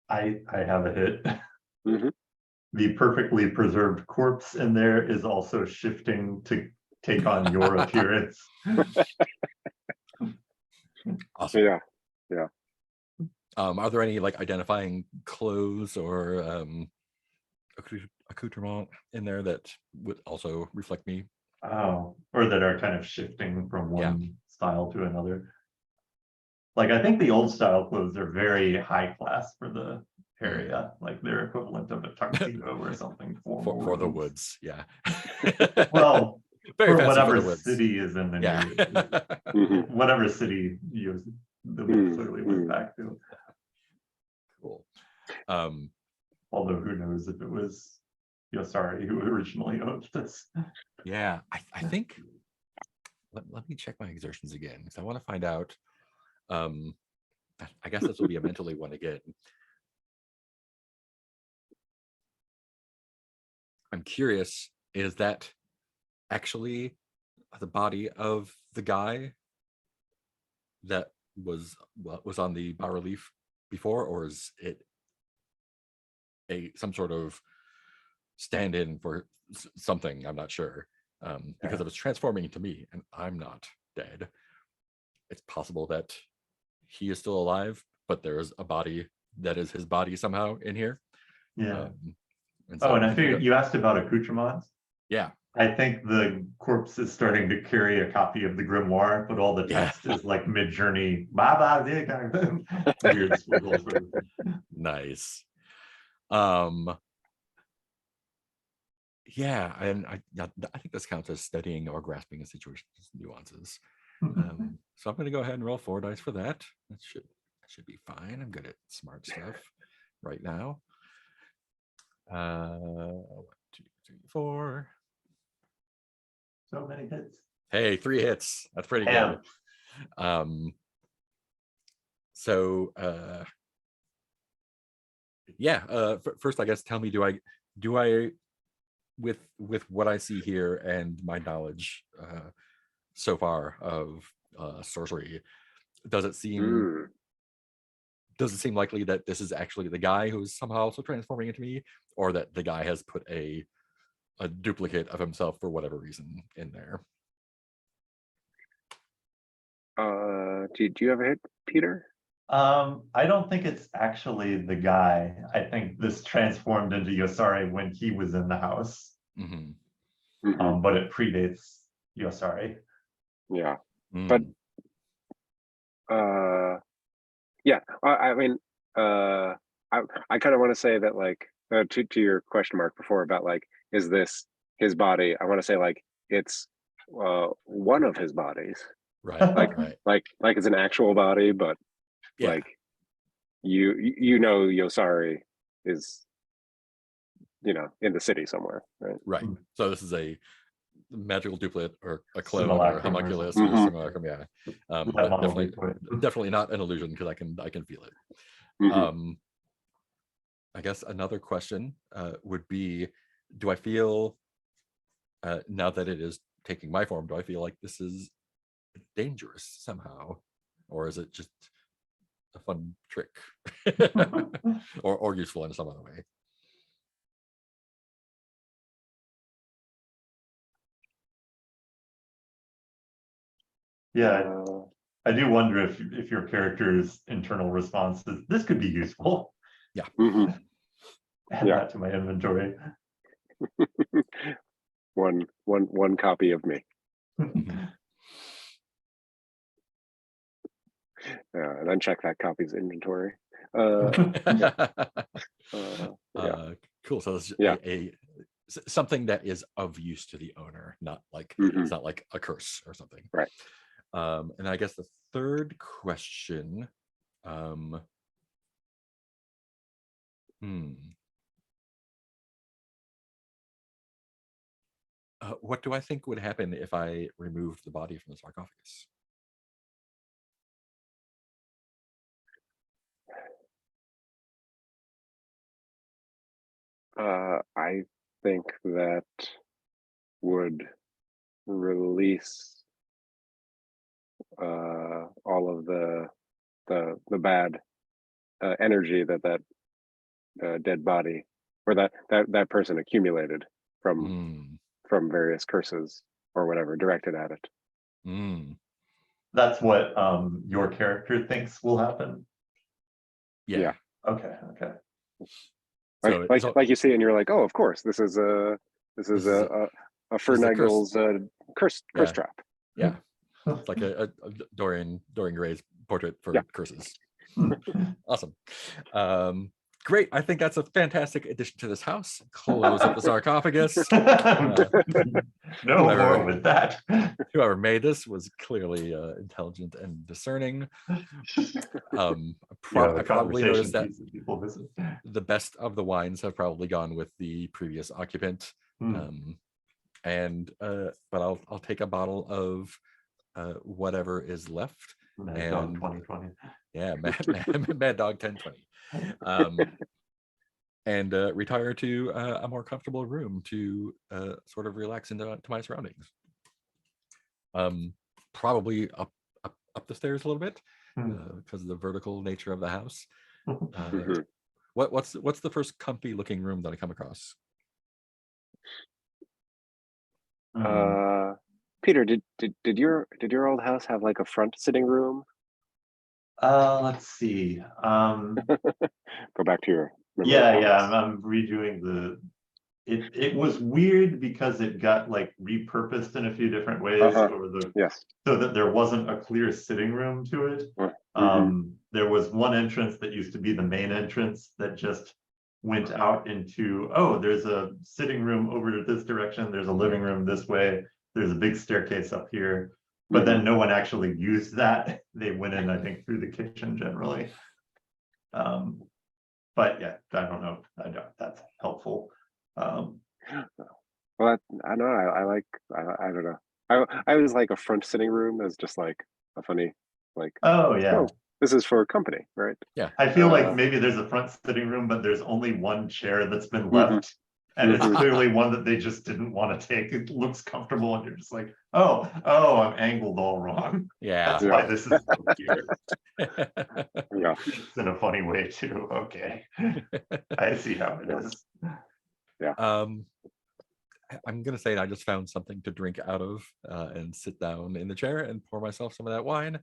I have a hit. Mhm. The perfectly preserved corpse in there is also shifting to take on your appearance. Awesome. Yeah. Are there any like identifying clothes or accoutrement in there that would also reflect me? Oh, or that are kind of shifting from one Yeah. style to another. Like, I think the old style clothes are very high class for the area, like they're equivalent of a tuxedo or something For the woods, yeah. Well, very for fancy for whatever the woods. city is in the Yeah. neighborhood, Mhm. whatever city you the Mm, clearly went mm. back to. Cool. Although who knows if it was Yosari who originally owned this. Yeah, I think let me check my exertions again because I want to find out. I guess this will be a mentally one again. I'm curious, is that actually the body of the guy that was on the bas relief before, or is it some sort of stand-in for something? I'm not sure, because it was transforming into me and I'm not dead. It's possible that he is still alive, but there's a body that is his body somehow in here. Yeah. And Oh, so and I if figured you asked about accoutrements. yeah, I think the corpse is starting to carry a copy of the Grimoire, but all the Yeah. text is like mid-journey, bye weird squiggles. nice. Yeah, and I think this counts as studying or grasping a situation's nuances. So I'm going to go ahead and roll 4 dice for that. That should be fine. I'm good at smart stuff right now. 1, 2, 3, 4. So many hits. Hey, 3 hits. That's pretty Damn. good. So yeah. First, I guess, tell me, do I with what I see here and my knowledge so far of sorcery, does it seem likely that this is actually the guy who's somehow also transforming into me, or that the guy has put a duplicate of himself for whatever reason in there? Do you have a hit, Peter? I don't think it's actually the guy. I think this transformed into Yosari when he was in the house. But it predates Yosari. Yeah. But yeah, I mean, I kind of want to say that, like, to your question mark before about like, is this his body? I want to say like it's one of his bodies, Right. like it's an actual body, but Yeah. like you know Yosari is, you know, in the city somewhere, right? Right. So this is a magical duplicate or a clone or a Simulacrum or homunculus something. or simulacrum. Yeah. But model be definitely not an illusion, because I can feel it. I guess another question would be, do I feel now that it is taking my form, do I feel like this is dangerous somehow, or is it just a fun trick or useful in some other way? Yeah, I do wonder if your character's internal response is, this could be useful. Yeah. Add that to my inventory. one copy of me. And uncheck that copy's inventory. Cool. So it's something that is of use to the owner, not like it's not like a curse or something. Right. And I guess the third question. What do I think would happen if I removed the body from the sarcophagus? I think that would release all of the bad energy that dead body or that person accumulated from various curses or whatever directed at it. That's what your character thinks will happen. Yeah. Okay. So like you see, and you're like, oh, of course, this is a Fernagel's curse trap. Yeah, it's like a Dorian Gray's portrait for curses. Awesome. Great. I think that's a fantastic addition to this house. Close up the sarcophagus. No more with that. Whoever made this was clearly intelligent and discerning. I probably noticed that the best of the wines have probably gone with the previous occupant. But I'll take a bottle of whatever is left. Mad Dog 2020. Yeah, Mad Dog 1020. And retire to a more comfortable room to sort of relax into my surroundings. Probably up the stairs a little bit because of the vertical nature of the house. What's the first comfy looking room that I come across? Peter, did your old house have like a front sitting room? Let's see. Go back to your I'm redoing it was weird because it got like repurposed in a few different ways over so that there wasn't a clear sitting room to it. There was one entrance that used to be the main entrance that just went out into, there's a sitting room over to this direction, there's a living room this way, there's a big staircase up here, but then no one actually used that. They went in, I think, through the kitchen generally. But yeah, I don't know if that's helpful. Well, I don't know. I don't know. I was like a front sitting room as just like a funny, like, this is for company, right? Yeah. I feel like maybe there's a front sitting room, but there's only one chair that's been left. And it's clearly one that they just didn't want to take. It looks comfortable, and you're just like, oh, I'm angled all wrong. Yeah. That's why this is so weird. Yeah. It's in a funny way too. Okay. I see how it is. Yeah. I'm gonna say I just found something to drink out of and sit down in the chair and pour myself some of that wine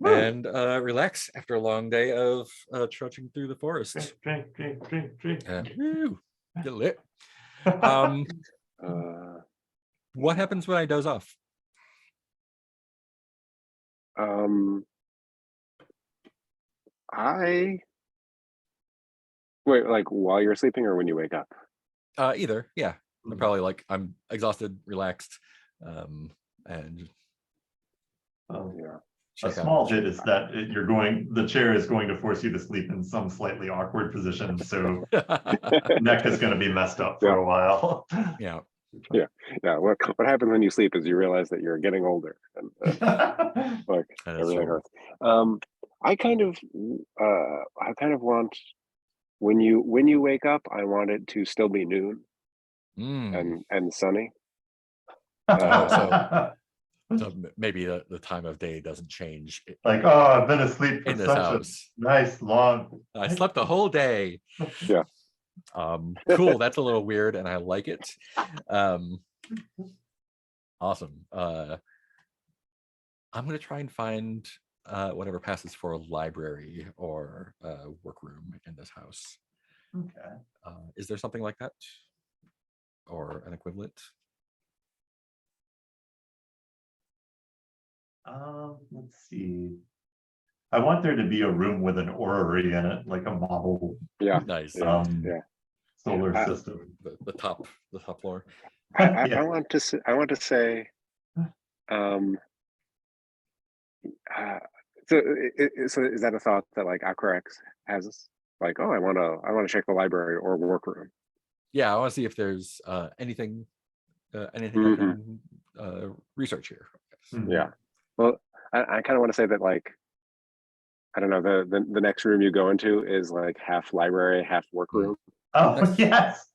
and relax after a long day of trudging through the forest. Drink. Get lit. What happens when I doze off? Wait, like while you're sleeping or when you wake up? Either, yeah. I'm probably like I'm exhausted, relaxed, and a small hit is that the chair is going to force you to sleep in some slightly awkward position, so neck is going to be messed up for a while. Yeah. What happens when you sleep is you realize that you're getting older and like everything hurts. I kind of want when you wake up, I want it to still be noon and sunny. So maybe the time of day doesn't change. Like, I've been asleep for in this such house. a nice long. I slept the whole day. Yeah. Cool. That's a little weird, and I like it. Awesome. I'm gonna try and find whatever passes for a library or workroom in this house. Okay. Is there something like that, or an equivalent? Let's see. I want there to be a room with an orrery in it, like a model. Yeah. Nice. Solar system. The top floor. I want to say So is that a thought that like Aquarex has? Like, oh, I want to check the library or workroom. Yeah, I want to see if there's anything I Mhm. can research here. Mhm. Yeah. Well, I kind of want to say that like I don't know the next room you go into is like half library, half workroom. Oh, Nice. yes.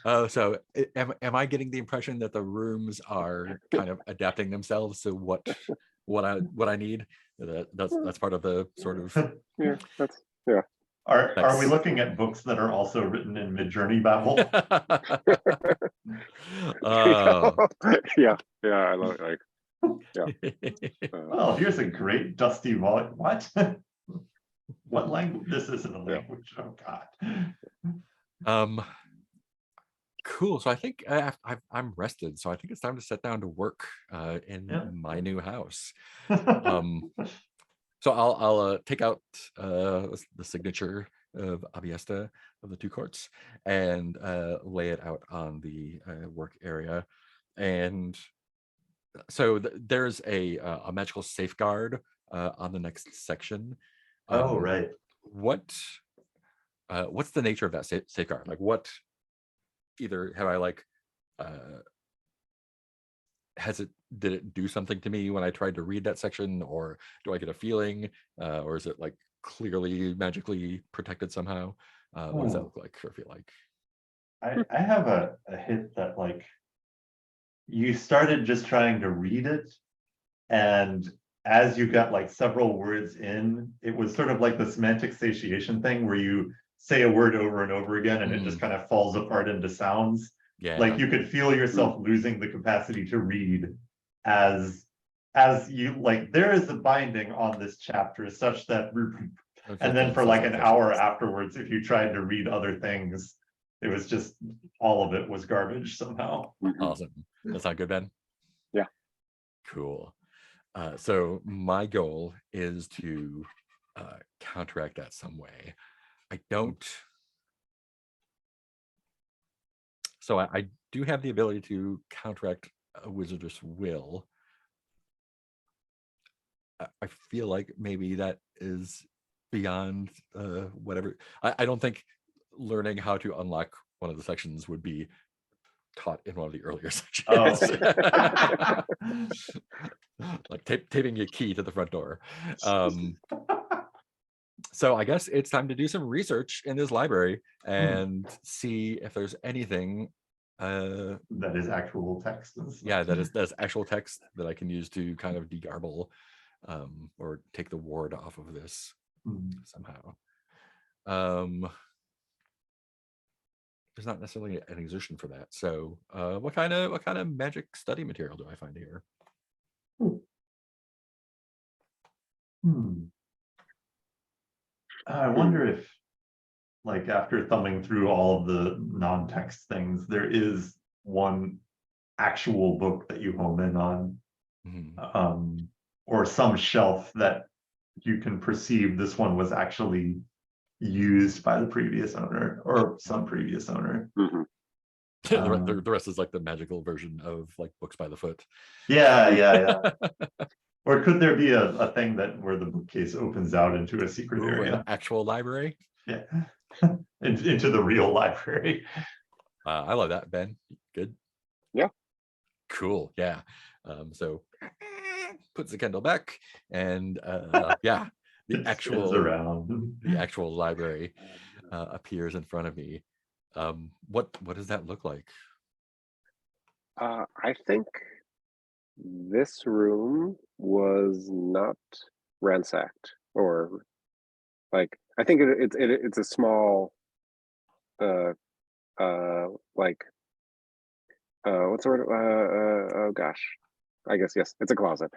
Oh, so am I getting the impression that the rooms are kind of adapting themselves to what I need? That's part of the sort of Yeah, that's yeah. Are we nice. looking at books that are also written in Midjourney Babel? uh, Yeah, I love it. Like, yeah. Well, here's a great dusty volume. What? What language? This isn't a Yeah. language. Oh God. Cool. So I think I'm rested. So I think it's time to sit down to work in Yeah. my new house. So I'll take out the signature of Abiesta of the two courts and lay it out on the work area. And so there's a magical safeguard on the next section. Oh, right. What's the nature of that safeguard? Like, what either have I like did it do something to me when I tried to read that section, or do I get a feeling, or is it like clearly magically protected somehow? What does that look like or feel like? I have a hit that like you started just trying to read it, and as you got like several words in, it was sort of like the semantic satiation thing where you say a word over and over again and it just kind of falls apart into sounds. Yeah. Like you could feel yourself losing the capacity to read as you like there is a binding on this chapter such that and then for like an hour afterwards, if you tried to read other things, it was just all of it was garbage somehow. Awesome. That's not good, Ben. Yeah. Cool. So my goal is to counteract that some way. I don't. So I do have the ability to counteract a wizardess will. I feel like maybe that is beyond whatever. I don't think learning how to unlock one of the sections would be taught in one of the earlier sections. Like taping a key to the front door. So I guess it's time to do some research in this library and see if there's anything that is actual text. Yeah, that's actual text that I can use to kind of degarble or take the ward off of this somehow. There's not necessarily an exertion for that. So what kind of magic study material do I find here? I wonder if, like, after thumbing through all of the non-text things, there is one actual book that you home in on, or some shelf that you can perceive this one was actually used by the previous owner or some previous owner. The rest is like the magical version of like books by the foot. Yeah. Or could there be a thing that where the bookcase opens out into a secret area? An actual library? Yeah. into the real library. I love that, Ben. Good. Yeah. Cool. Yeah. So puts the Kindle back and yeah, the actual library appears in front of me. What does that look like? I think this room was not ransacked, or like I think it's a small like what's the word? Oh gosh, I guess yes, it's a closet.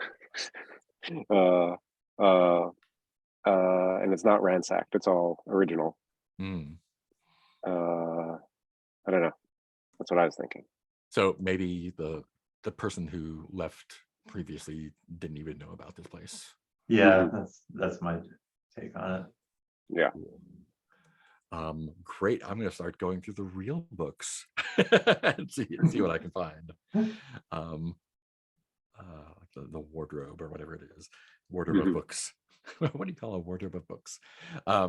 And it's not ransacked, it's all original. I don't know, that's what I was thinking. So maybe the person who left previously didn't even know about this place. Yeah, that's my take on it. Yeah. Great. I'm gonna start going through the real books and see what I can find. the wardrobe or whatever it is, wardrobe of books. What do you call a wardrobe of books? It's a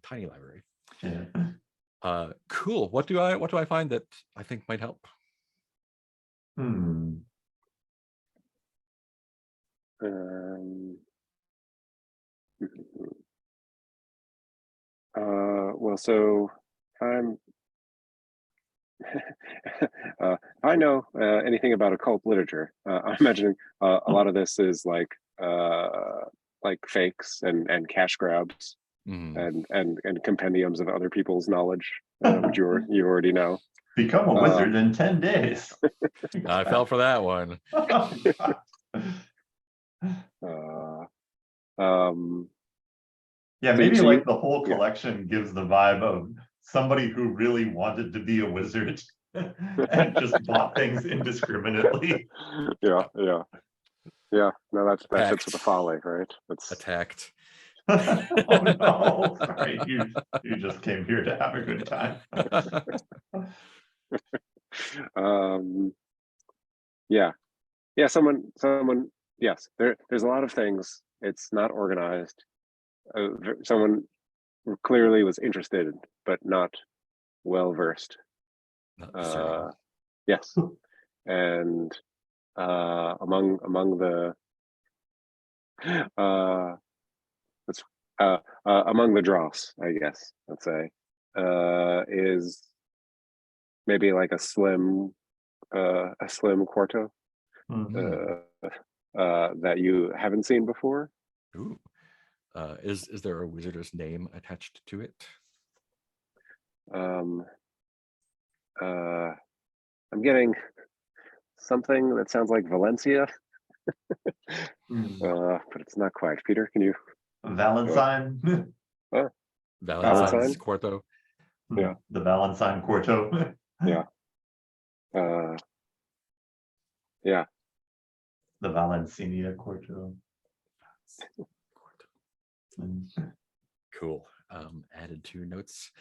tiny library. Yeah. Cool. What do I find that I think might help? Hmm. Well, so I'm I know anything about occult literature. I'm imagining a lot of this is like fakes and cash grabs and compendiums of other people's knowledge, which you already know. Become a wizard in 10 days. I fell for that one. Yeah, So maybe so like you- the whole collection gives the vibe of somebody who really wanted to be a wizard and just bought things indiscriminately. yeah. No, that fits Attacked. with the folly, right? That's Attacked. Oh no, sorry, you just came here to have a good time. yeah. Someone. Yes, there's a lot of things. It's not organized. Someone clearly was interested, but not well versed. Not discerning. Yes, and among the among the dross, I guess, let's say, is maybe like a slim quarto that you haven't seen before. Ooh. Is there a wizard's name attached to it? I'm getting something that sounds like Valencia, but it's not quite. Peter, can you? Valentine. Valentine's Valentine? Quarto. Yeah. The Valentine Quarto. Yeah. Yeah. The Valencinia Quarto. Cool. Added to notes.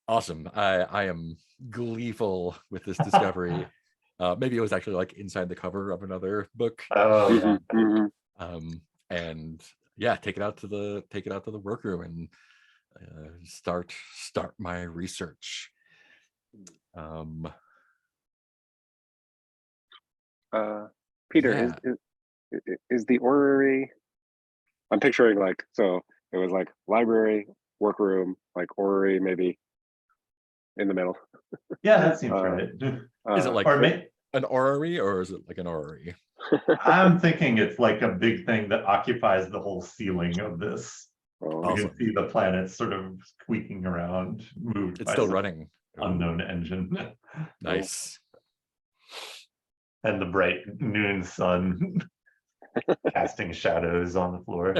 Awesome. I am gleeful with this discovery. Maybe it was actually like inside the cover of another book. Oh yeah. And yeah, take it out to the workroom and start my research. Peter, yeah. is the orrery? I'm picturing like, so it was like library, workroom, like orrery, maybe in the middle. Yeah, that seems right. Is it like an orrery or is it like an orrery? I'm thinking it's like a big thing that occupies the whole ceiling of this. You Awesome. can see the planets sort of squeaking around, moved It's by still some running. unknown engine. Nice. And the bright noon sun casting shadows on the floor.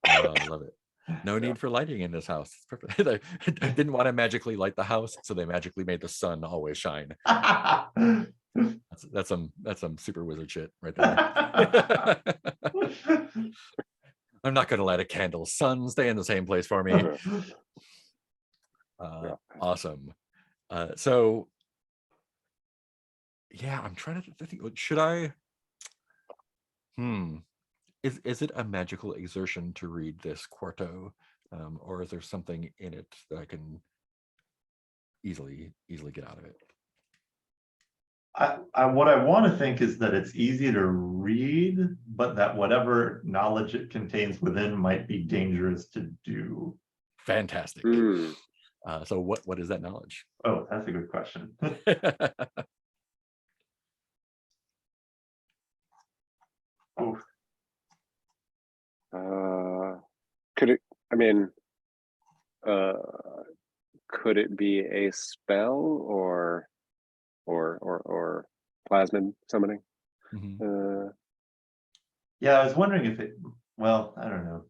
Oh, I love it. No need for lighting in this house. It's perfect. They didn't want to magically light the house, so they magically made the sun always shine. That's some super wizard shit right there. I'm not gonna light a candle. Sun, stay in the same place for me. Awesome. So yeah, I'm trying to think. Should I? Is it a magical exertion to read this quarto, or is there something in it that I can easily get out of it? What I want to think is that it's easy to read, but that whatever knowledge it contains within might be dangerous to do. Fantastic. So what is that knowledge? Oh, that's a good question. Oh. Could it? I mean, could it be a spell or plasmid summoning? Yeah, I was wondering if it. Well, I don't know.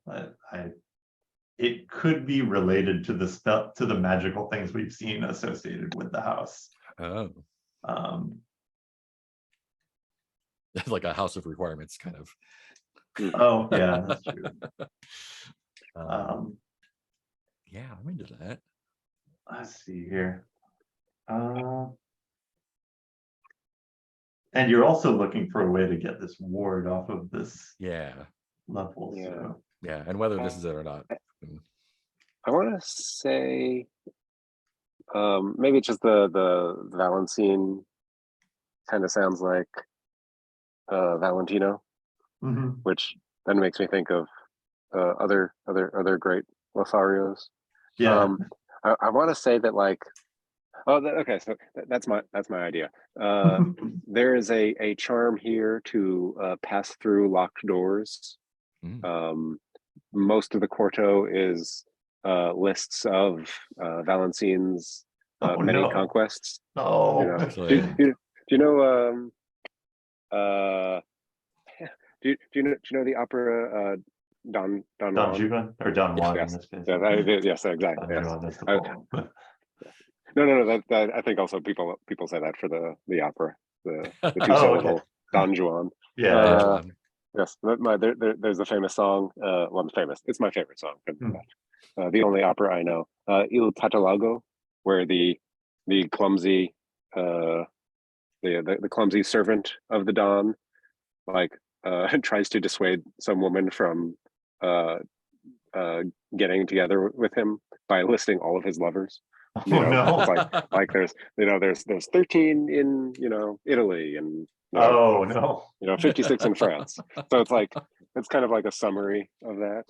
It could be related to the magical things we've seen associated with the house. Oh. It's like a house of requirements kind of. Oh yeah, that's true. Yeah, I'm into that. Let's see here. And you're also looking for a way to get this ward off of this Yeah, level. Yeah. So. yeah, and whether this is it or not. I want to say maybe it's just the Valencine kind of sounds like Valentino, Mhm. which then makes me think of other great Lotharios. Yeah. I want to say that like okay, so that's my idea. There is a charm here to pass through locked doors. Most of the quarto is lists of Valencine's many no. conquests. No. You know, Actually, do you know do you know the opera Don Don Juan? Juan or Don Juan in Yes, this case. yes, exactly. Don Yes. Juan is the poem. No. That I think also people say that for the opera, the two Oh, syllable okay. Don Juan. Yeah. Don Uh, Juan. Yes, there's a famous song. Well, famous. It's my favorite song. Hmm. The only opera I know, Il Tatalago, where the clumsy the clumsy servant of the Don, like tries to dissuade some woman from uh, getting together with him by listing all of his lovers. You Oh know, no. it's like there's 13 in Italy and Oh no. 56 in France. So it's like it's kind of like a summary of that.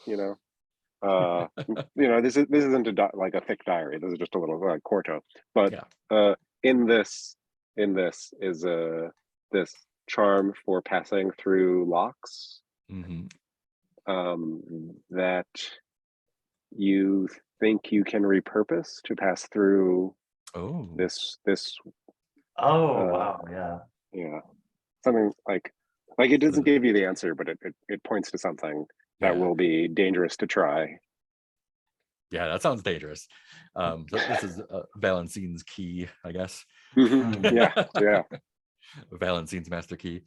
This isn't like a thick diary. This is just a little quarto. But Yeah. in this is this charm for passing through locks that you think you can repurpose to pass through Oh, this Oh wow. Yeah. yeah, something like it doesn't give you the answer, but it points to something that will be dangerous to try. Yeah, that sounds dangerous. So this is Valencine's key, I guess. Yeah. Valencine's master key.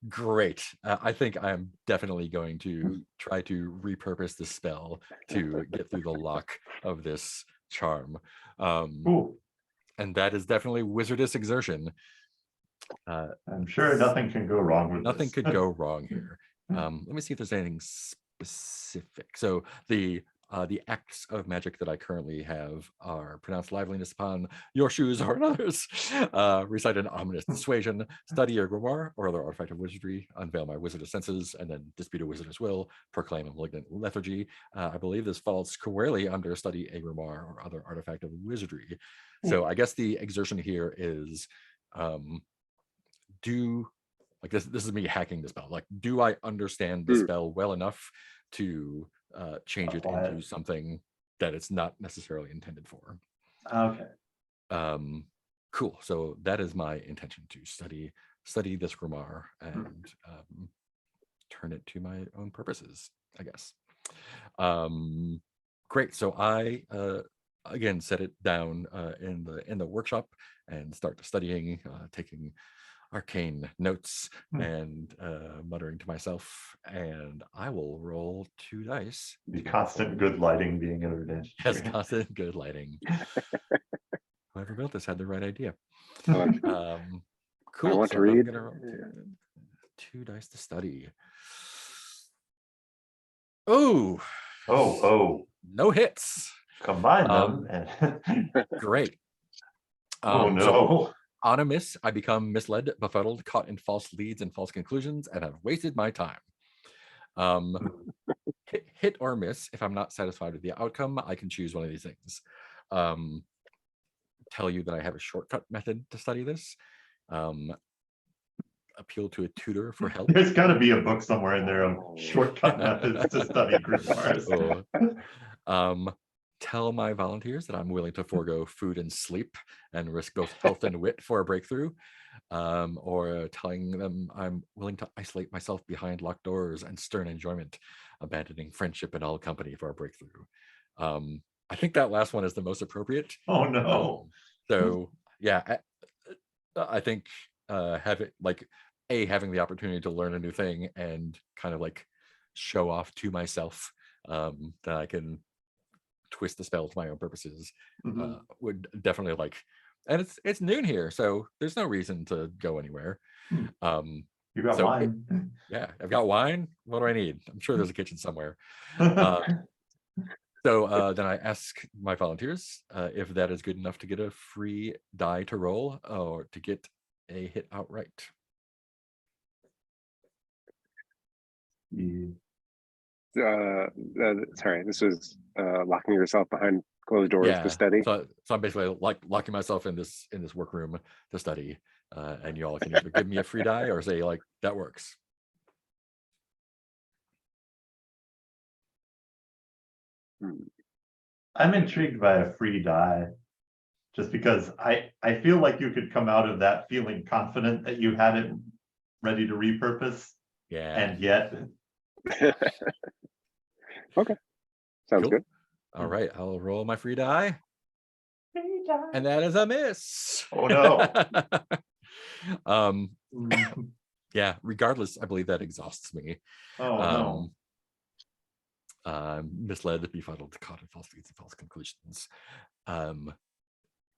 Great. I think I'm definitely going to try to repurpose the spell to get through the lock of this charm. And that is definitely wizardess exertion. I'm sure nothing can go wrong with nothing this. could go wrong here. Let me see if there's anything specific. So the acts of magic that I currently have are pronounce liveliness upon your shoes or others, recite an ominous dissuasion, study a grimoire or other artifact of wizardry, unveil my wizardess senses, and then dispute a wizardess will, proclaim a malignant lethargy. I believe this falls squarely under study a grimoire or other artifact of wizardry. So I guess the exertion here is this is me hacking the spell. Like, do I understand the spell well enough to change it into something that it's not necessarily intended for? Okay. Cool. So that is my intention, to study this grimoire and turn it to my own purposes, I guess. Great. So I again set it down in the workshop and start studying, taking arcane notes and muttering to myself, and I will roll 2 dice. The constant good lighting being an advantage. Yes, constant good lighting. Whoever built this had the right idea. Cool. I want to read. I'm gonna roll 2 dice to study. Oh, no hits. Combine them. Great. Oh no. So, on a miss, I become misled, befuddled, caught in false leads and false conclusions, and have wasted my time. Hit or miss, if I'm not satisfied with the outcome, I can choose one of these things. Tell you that I have a shortcut method to study this. Appeal to a tutor for help. There's got to be a book somewhere in there of shortcut methods to study grimoires. Tell my volunteers that I'm willing to forego food and sleep and risk both health and wit for a breakthrough, or telling them I'm willing to isolate myself behind locked doors and stern enjoyment, abandoning friendship and all company for a breakthrough. I think that last one is the most appropriate. Oh no. So yeah, I think having the opportunity to learn a new thing and kind of like show off to myself that I can twist the spell to my own purposes would definitely and it's noon here, so there's no reason to go anywhere. Hmm. Um, You got so wine. yeah, I've got wine. What do I need? I'm sure there's a kitchen somewhere. So then I ask my volunteers if that is good enough to get a free die to roll or to get a hit outright. Yeah. Sorry, this was locking yourself behind closed doors to Yeah. study. So I'm basically like locking myself in this workroom to study, and you all can either give me a free die or say like that works. I'm intrigued by a free die, just because I feel like you could come out of that feeling confident that you had it ready to repurpose, Yeah. and yet Okay, sounds Cool. good. All right, I'll roll my free die, free die. and that is a miss. Oh no. Yeah. Regardless, I believe that exhausts me. Oh no. Misled, befuddled, caught in false leads and false conclusions.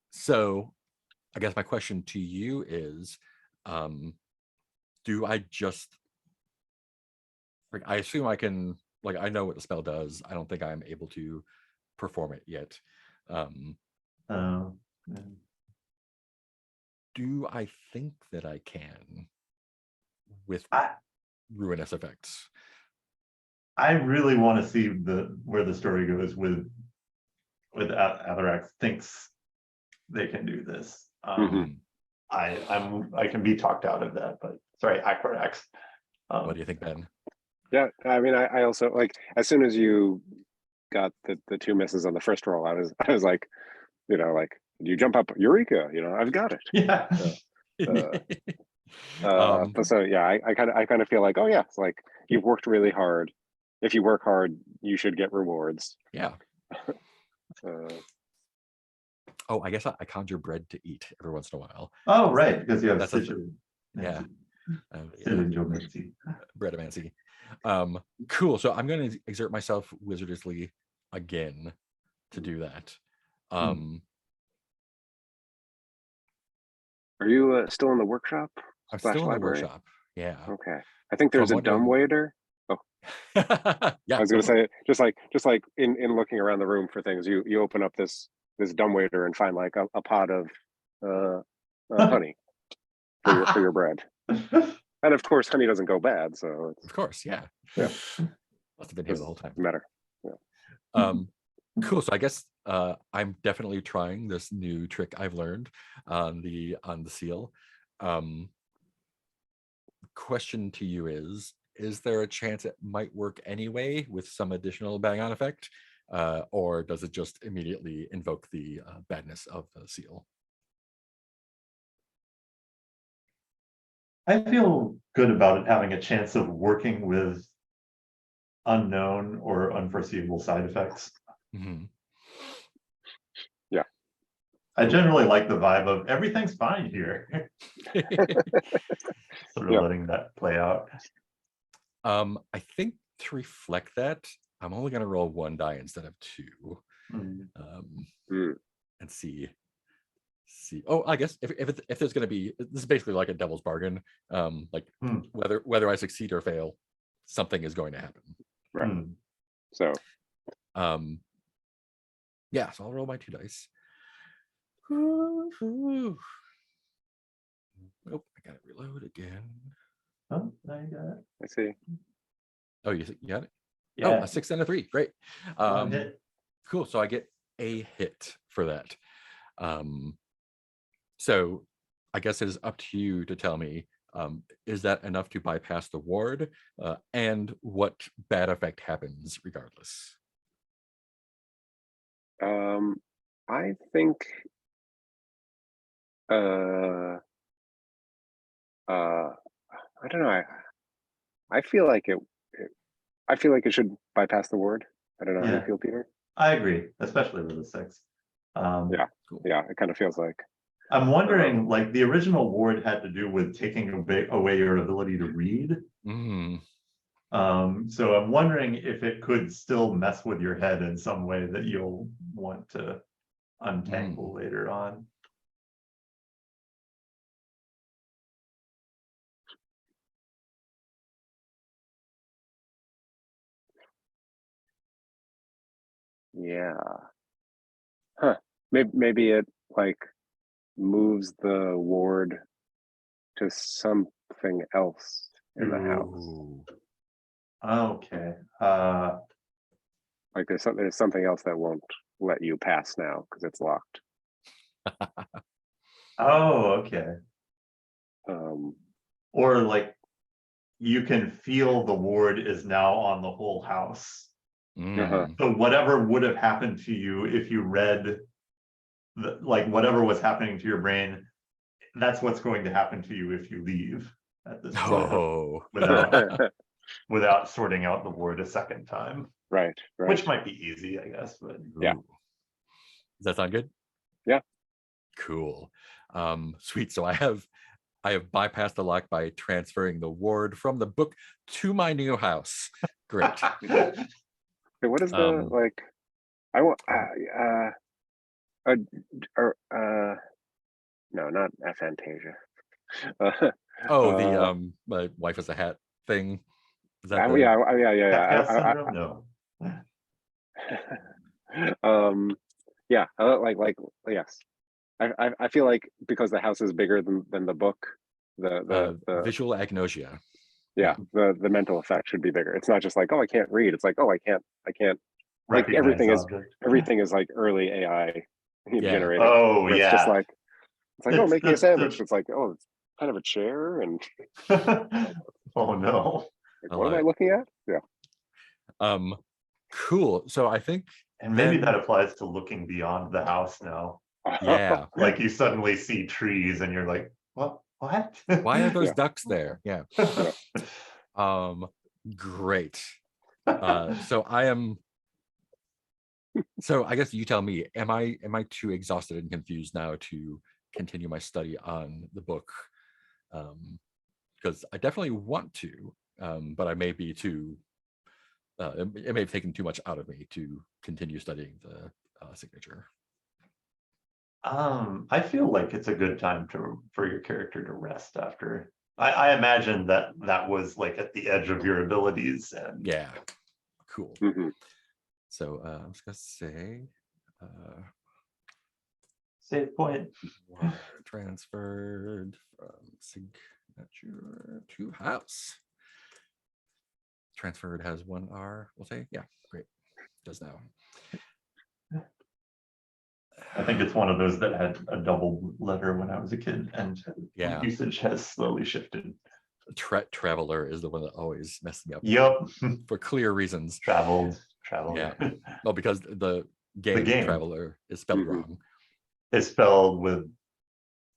So I guess my question to you is, do I just like, I assume I can, like, I know what the spell does. I don't think I'm able to perform it yet. Yeah. Do I think that I can with I- ruinous effects? I really want to see where the story goes with Atherax thinks they can do this. Mhm. I can be talked out of that, but sorry, Atherax. What do you think, Ben? Yeah, I mean, I also like as soon as you got the two misses on the first roll, I was like, you know, like you jump up, Eureka, you know, I've got it. Yeah. But so yeah, I kind of feel like, oh yeah, it's like you've worked really hard. If you work hard, you should get rewards. Yeah. Oh, I guess I conjure bread to eat every once in a while. Oh, right, because you have That's yeah. Breadamancy. Cool. So I'm going to exert myself wizardously again to do that. Are you still in the workshop? I'm Slash still in the library? workshop. Yeah. Okay. I think So there's I'm a dumb waiter. Oh, yeah. I was gonna say just like in looking around the room for things, you open up this dumb waiter and find like a pot of honey for your bread. And of course, honey doesn't go bad, so it's, Of course, yeah. Yeah. Must have been here the whole time. Matter. Yeah. Cool. So I guess I'm definitely trying this new trick I've learned on the seal. Question to you is there a chance it might work anyway with some additional bang on effect? Or does it just immediately invoke the badness of the seal? I feel good about it having a chance of working with unknown or unforeseeable side effects. Mm-hmm. Yeah. I generally like the vibe of everything's fine here. Sort of letting that play out. I think to reflect that, I'm only going to roll one die instead of two. And see. Oh, I guess if there's going to be, this is basically like a devil's bargain. Like whether I succeed or fail, something is going to happen. Right. So yeah, so I'll roll my two dice. Oh, I gotta reload again. Oh, I got it. I see. Oh, you got it? Yeah. Oh, a 6 and a 3. Great. Cool. So I get a hit for that. So I guess it is up to you to tell me, is that enough to bypass the ward? And what bad effect happens regardless? I think I don't know. I feel like it should bypass the ward. I don't know how you feel, Peter. I agree, especially with the 6. Yeah, cool. Yeah, it kind of feels like. I'm wondering, like the original ward had to do with taking away your ability to read. So I'm wondering if it could still mess with your head in some way that you'll want to untangle later on. Yeah. Huh. Maybe it like moves the ward to something else in the house. Ooh. Okay. Like there's something else that won't let you pass now because it's locked. Oh, okay. Um, Or like you can feel the ward is now on the whole house. Uh-huh. Mm. So whatever would have happened to you if you read like whatever was happening to your brain, that's what's going to happen to you if you leave at this point Oh. without sorting out the ward a second time, right. which might be easy, I guess. But Yeah. Ooh. Does that sound good? Yeah. Cool. Sweet. So I have bypassed the lock by transferring the ward from the book to my new house. Great. Hey, what is the like? I want no, not Aphantasia. My wife is a hat thing. Is that Cat yeah. syndrome? No. Yeah, yes. I feel like because the house is bigger than the book, the visual agnosia. yeah, the mental effect should be bigger. It's not just like, oh, I can't read. It's like, oh, I can't like Recognize everything is like early AI generated. Oh It's just yeah. like oh, make me a sandwich. It's like, oh, it's kind of a chair and Oh no. like, what am I looking at? Yeah. Cool. So I think And maybe that applies to looking beyond the house now. Yeah. Like you suddenly see trees and you're like, what? Why are those Yeah. ducks there? Yeah. Great. So I guess you tell me, am I too exhausted and confused now to continue my study on the book? Because I definitely want to, but I may be too it may have taken too much out of me to continue studying the signature. I feel like it's a good time for your character to rest after. I imagine that was like at the edge of your abilities and Yeah. Cool. Mm-hmm. So I was gonna say save point. Transferred from signature to house. Transferred has one R, we'll say. Yeah, great. Does now. I think it's one of those that had a double letter when I was a kid, and Yeah, usage has slowly shifted. Traveler is the one that always messed me up. Yep. For clear reasons. Traveled. Yeah. Well, because the game Traveler is spelled wrong. It's spelled with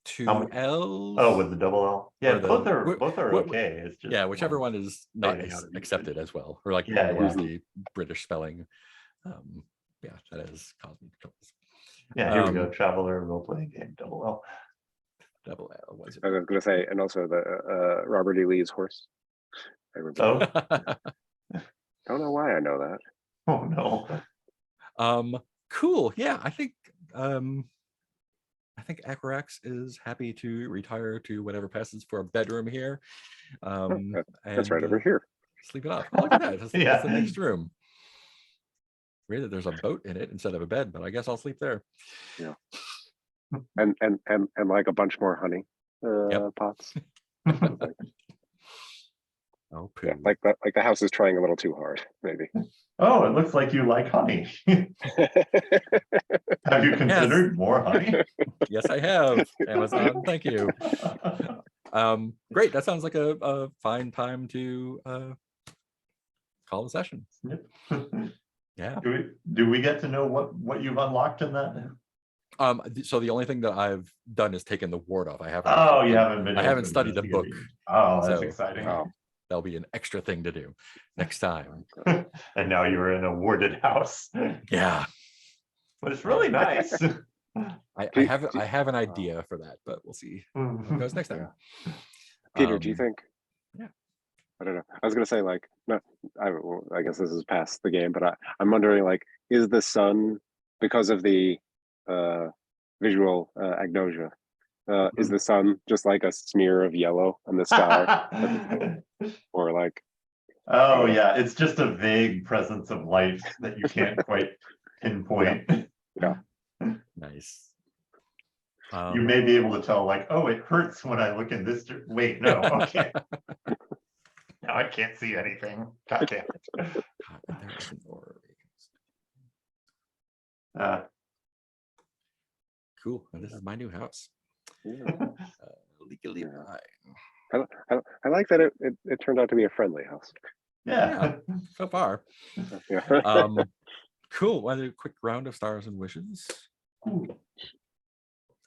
2 L's. Oh, with the double L. Yeah, both are what, okay. It's just yeah, whichever one is not accepted as well, or like the British spelling. Yeah, that has caused me troubles. Yeah, here we go. Traveler role playing game double L. Double L. Was it? I was gonna say, and also the Robert E. Lee's horse. I remember. Don't know why I know that. Oh no. Cool. Yeah, I think Acrorax is happy to retire to whatever passes for a bedroom here. That's right over here. Sleep it off. Oh, look at that. That's the next room. Weird that there's a boat in it instead of a bed, but I guess I'll sleep there. Yeah. And like a bunch more honey pots. Oh, poo. Yeah, like the house is trying a little too hard, maybe. Oh, it looks like you like honey. Have you considered more honey? Yes, I have. Amazon, thank you. Great. That sounds like a fine time to call the session. Yep. Yeah. Do we get to know what you've unlocked in that? So the only thing that I've done is taken the ward off. I haven't. Oh, you haven't been. I haven't studied the book. Oh, that's exciting. Oh. That'll be an extra thing to do next time. And now you're in a warded house. Yeah. But it's really nice. I have an idea for that, but we'll see how it goes next time. Peter, do you think? Yeah. I don't know. I was gonna say like no. I guess this is past the game, but I'm wondering like, is the sun because of the visual agnosia? Is the sun just like a smear of yellow on the sky, or like? Oh yeah, it's just a vague presence of light that you can't quite pinpoint. Yeah. Nice. You may be able to tell, like, oh, it hurts when I look in this. Wait, no, okay. Now I can't see anything. God damn it. God, there is an aura. Cool. And this is my new house. Yeah. Legally Yeah. mine. I like that it turned out to be a friendly house. Yeah. So far. Yeah. Cool. Want to do a quick round of stars and wishes? Ooh.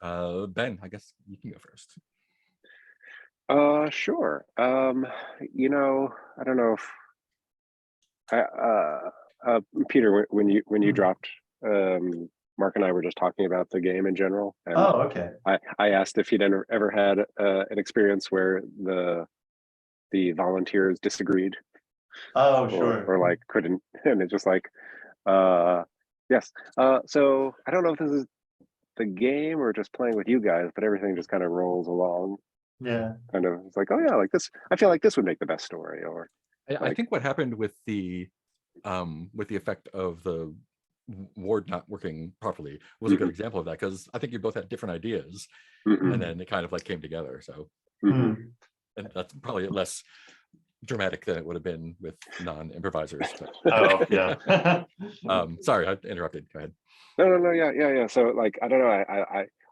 Ben, I guess you can go first. Sure. You know, I don't know if Peter, when you dropped, Mark and I were just talking about the game in general, and Oh, okay. I asked if he'd ever had an experience where the volunteers disagreed Oh, sure. or like couldn't, and it's just like, yes. So I don't know if this is the game or just playing with you guys, but everything just kind of rolls along. Yeah. Kind of, it's like, oh yeah, like this. I feel like this would make the best story, or I think what happened with the effect of the ward not working properly was a good example of that, because I think you both had different ideas, and then it kind of like came together. So Mm. and that's probably less dramatic than it would have been with non-improvisers. But Oh, yeah. sorry, I interrupted. Go ahead. No, yeah. So like, I don't know.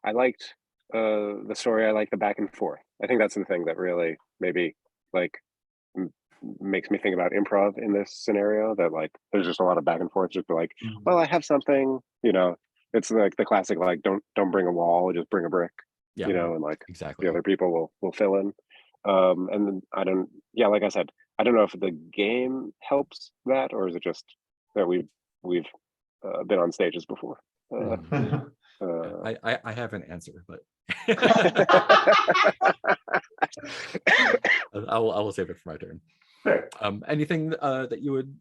I liked the story. I like the back and forth. I think that's the thing that really maybe like makes me think about improv in this scenario. That like, there's just a lot of back and forth. Just like, well, I have something. You know, it's like the classic like, don't bring a wall, just bring a brick. Yeah, you know, and like exactly. the other people will fill in. And then like I said, I don't know if the game helps that, or is it just that we've been on stages before. I have an answer, but I will save it for my turn. Fair. Anything that you would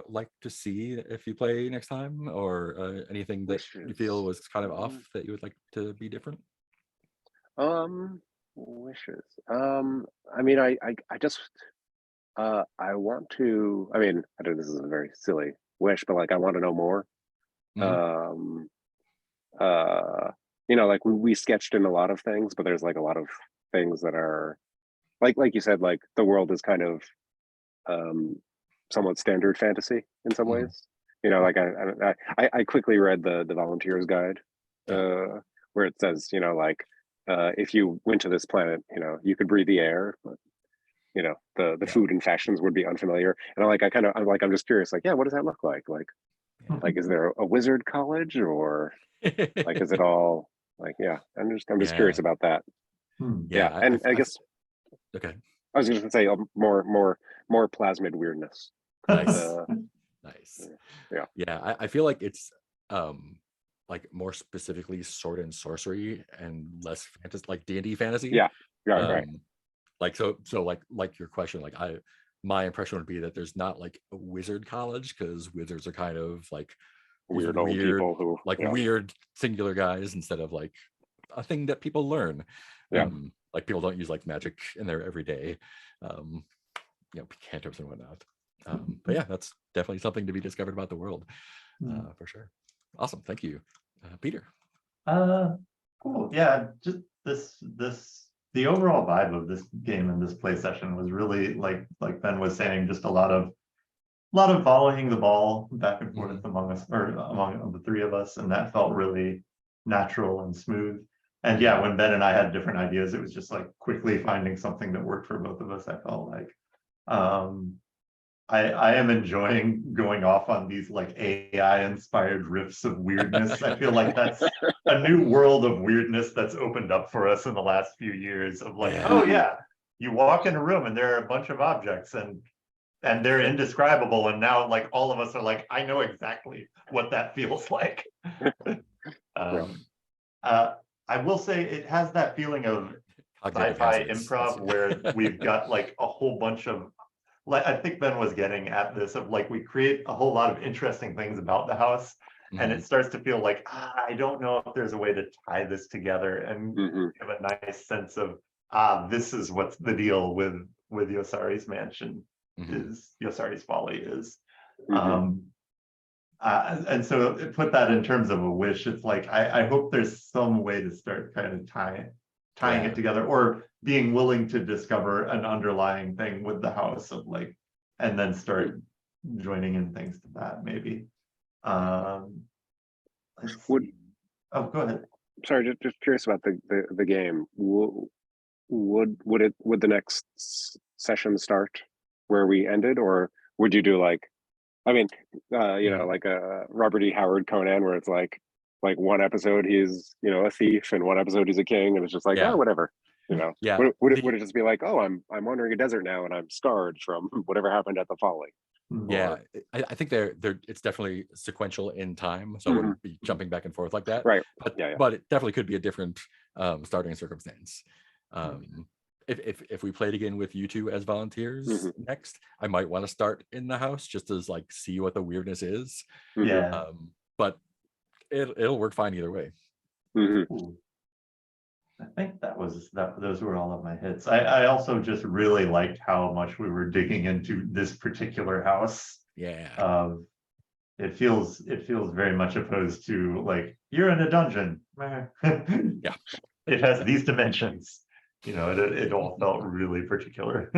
like to see if you play next time, or anything that you feel was kind of off that you would like to be different? Wishes. I mean, I just I want to. I mean, I know this is a very silly wish, but like, I want to know more. You know, like we sketched in a lot of things, but there's like a lot of things that are like you said, like the world is kind of somewhat standard fantasy in some ways. You know, like I quickly read the volunteer's guide, where it says, you know, like if you went to this planet, you know, you could breathe the air, but you know, the food and fashions would be unfamiliar. And I'm just curious, like, yeah, what does that look like? Like, is there a wizard college, or like, is it all like, yeah, I'm just curious about that. Yeah, and I guess okay. I was just gonna say more plasmid weirdness. Nice. Nice. Yeah. I feel like it's like more specifically sword and sorcery and less fantasy, like D&D fantasy. Yeah, right. Like so like your question, like my impression would be that there's not like a wizard college, because wizards are kind of like weird old people who like weird singular guys instead of like a thing that people learn. Like people don't use like magic in their everyday you know, cantrips and whatnot. But yeah, that's definitely something to be discovered about the world, for sure. Awesome, thank you. Peter. Cool. Yeah, just the overall vibe of this game and this play session was really like Ben was saying, just a lot of volleying the ball back and forth among us, or among the three of us, and that felt really natural and smooth. And yeah, when Ben and I had different ideas, it was just like quickly finding something that worked for both of us. I felt like I am enjoying going off on these like AI inspired riffs of weirdness. I feel like that's a new world of weirdness that's opened up for us in the last few years, of like, oh yeah, you walk in a room and there are a bunch of objects and they're indescribable, and now like all of us are like, I know exactly what that feels like. I will say it has that feeling of sci-fi improv where we've got like a whole bunch of, like, I think Ben was getting at this, of like, we create a whole lot of interesting things about the house, and it starts to feel like, I don't know if there's a way to tie this together and give a nice sense of, this is what's the deal with Yosari's mansion is, Yosari's folly is. And so put that in terms of a wish, it's like I hope there's some way to start kind of tying it together, or being willing to discover an underlying thing with the house of like, and then start joining in things to that maybe. Let's Would- see. Oh, go ahead. Sorry, just curious about the game. Would the next session start where we ended, or would you do like, I mean, you know, like a Robert E. Howard Conan, where it's like one episode he's, you know, a thief, and one episode he's a king, and it's just like, Yeah. oh, whatever, you know. Yeah. Would it just be like, oh, I'm wandering a desert now, and I'm scarred from whatever happened at the folly? Yeah, I think they're it's definitely sequential in time, so I wouldn't be jumping back and forth like that. Right. But Yeah. but it definitely could be a different starting circumstance. If we played again with you two as volunteers next, I might want to start in the house just as like see what the weirdness is. Yeah. But it'll work fine either way. Ooh. I think those were all of my hits. I also just really liked how much we were digging into this particular house. Yeah. It feels very much opposed to like, you're in a dungeon. Yeah. It has these dimensions. You know, it all felt really particular.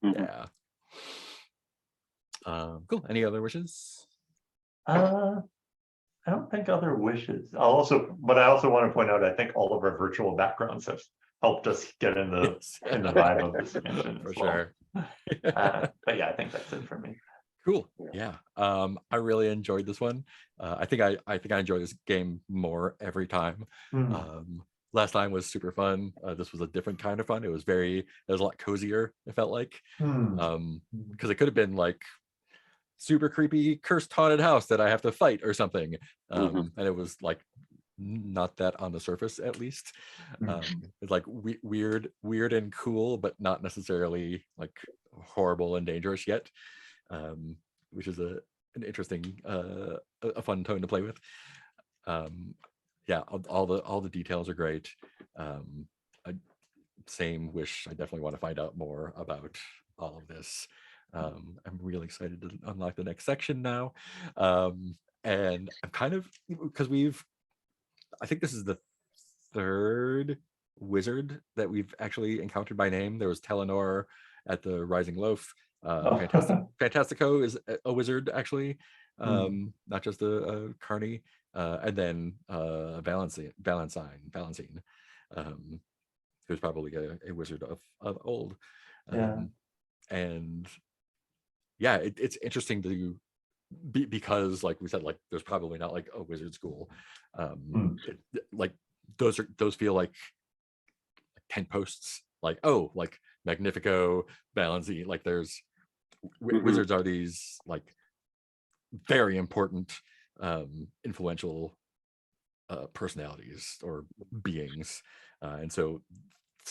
Yeah. Cool. Any other wishes? I don't think other wishes. But I also want to point out, I think all of our virtual backgrounds have helped us get in the vibe of this dimension. For sure. But yeah, I think that's it for me. Cool. Yeah. I really enjoyed this one. I think I enjoy this game more every time. Last time was super fun. This was a different kind of fun. It was a lot cozier, it felt like. Because it could have been like super creepy cursed haunted house that I have to fight or something. And it was like not that on the surface, at least. It's like weird and cool, but not necessarily like horrible and dangerous yet. Which is an interesting, a fun tone to play with. Yeah, all the details are great. Same wish. I definitely want to find out more about all of this. I'm really excited to unlock the next section now. And I'm kind of, because I think this is the third wizard that we've actually encountered by name. There was Telenor at the Rising Loaf. Fantastico is a wizard, actually, not just a carny. And then Balancine, who's probably a wizard of old. And yeah, it's interesting to because like we said, like there's probably not like a wizard school. Like those feel like 10 posts, like, oh, like Magnifico, Balancine, like there's wizards are these like very important influential personalities or beings, and so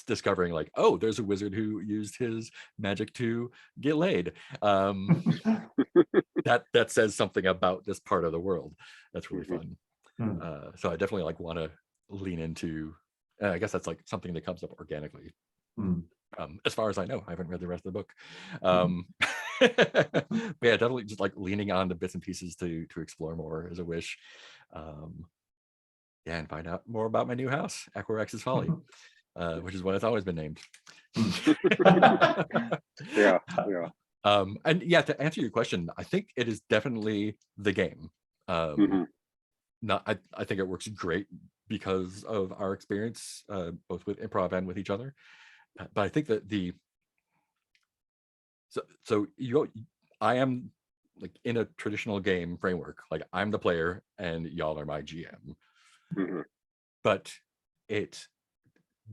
discovering like, oh, there's a wizard who used his magic to get laid, that says something about this part of the world. That's really fun. So I definitely like want to lean into, I guess that's like something that comes up organically. As far as I know, I haven't read the rest of the book. But yeah, definitely just like leaning on the bits and pieces to explore more is a wish. Yeah, and find out more about my new house, Aquarex's Folly, which is what it's always been named. Yeah. And yeah, to answer your question, I think it is definitely the game. I think it works great because of our experience, both with improv and with each other. But I think that I am like in a traditional game framework, like I'm the player and y'all are my GM. But it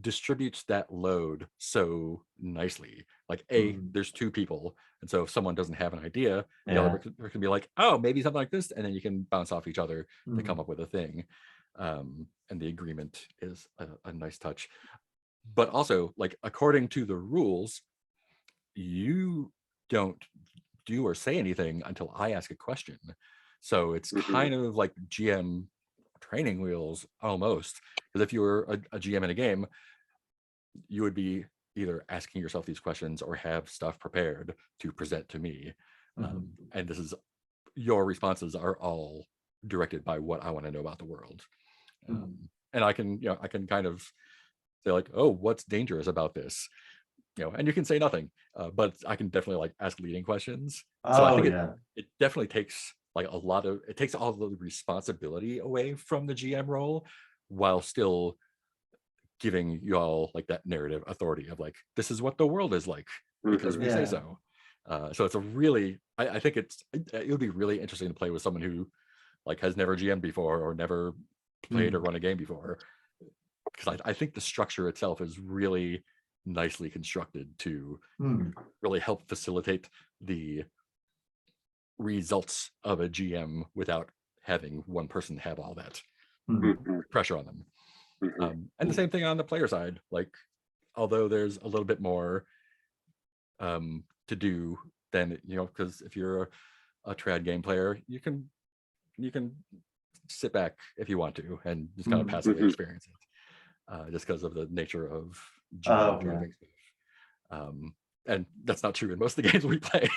distributes that load so nicely. Like there's two people, and so if someone doesn't have an idea, the other can be like, oh, maybe something like this, and then you can bounce off each other to come up with a thing. And the agreement is a nice touch. But also, like, according to the rules, you don't do or say anything until I ask a question. So it's kind of like GM training wheels almost, because if you were a GM in a game, you would be either asking yourself these questions or have stuff prepared to present to me. And this is your responses are all directed by what I want to know about the world. And I can, I can kind of say like, oh, what's dangerous about this? And you can say nothing, but I can definitely like ask leading questions. So I Oh think yeah. it definitely takes like it takes all the responsibility away from the GM role while still giving you all like that narrative authority of like, this is what the world is like because we say Yeah. so. So it's a really, I think it would be really interesting to play with someone who like has never GM'd before or never played or run a game before, because I think the structure itself is really nicely constructed to really help facilitate the results of a GM without having one person have all that pressure on them. And the same thing on the player side, like although there's a little bit more to do than, because if you're a trad game player, you can sit back if you want to and just kind of passively experience it, just because of the nature of GM driving stuff. And that's not true in most of the games we play,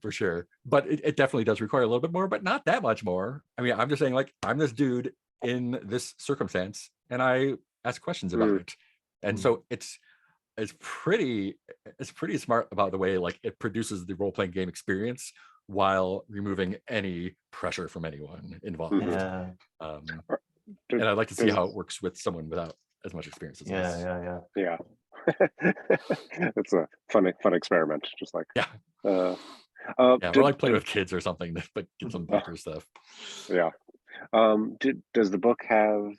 for sure. But it definitely does require a little bit more, but not that much more. I mean, I'm just saying, like, I'm this dude in this circumstance, and I ask questions about it. And so it's pretty smart about the way like it produces the role-playing game experience while removing any pressure from anyone involved. Yeah. And I'd like to see how it works with someone without as much experience as us. Yeah. It's a fun experiment, just like we're like playing with kids or something, but get some deeper stuff. Does the book have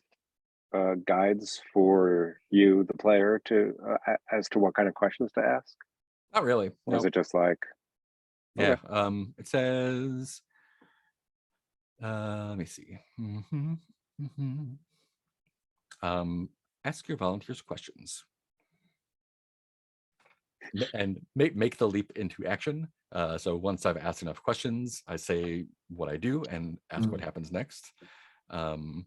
guides for you, the player, to as to what kind of questions to ask? Not really. Or is it just like it says let me see. Ask your volunteers questions and make the leap into action. So once I've asked enough questions, I say what I do and ask what happens next. And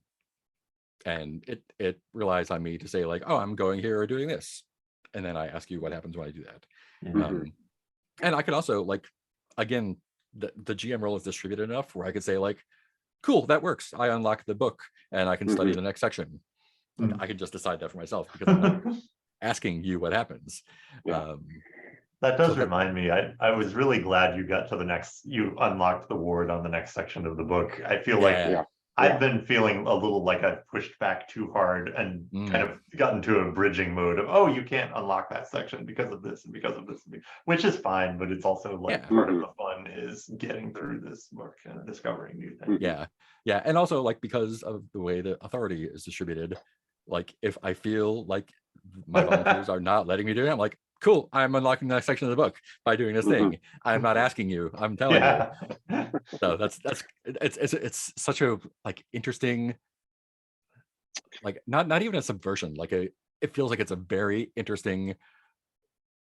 it relies on me to say like, oh, I'm going here or doing this. And then I ask you what happens when I do that. And I could also like, again, the GM role is distributed enough where I could say like, cool, that works. I unlock the book and I can study the next section. Like, I can just decide that for myself because I'm not asking you what happens. That does remind me, I was really glad you unlocked the ward on the next section of the book. I feel like I've been feeling a little like I've pushed back too hard and kind of gotten to a bridging mode of, oh, you can't unlock that section because of this and because of this, which is fine, but it's also like part of the fun is getting through this book and discovering new things. Yeah. And also like because of the way the authority is distributed, like if I feel like my volunteers are not letting me do it, I'm like, cool, I'm unlocking the next section of the book by doing this thing. I'm not asking you, I'm telling you. So it's such a like interesting, like not even a subversion, like it feels like it's a very interesting,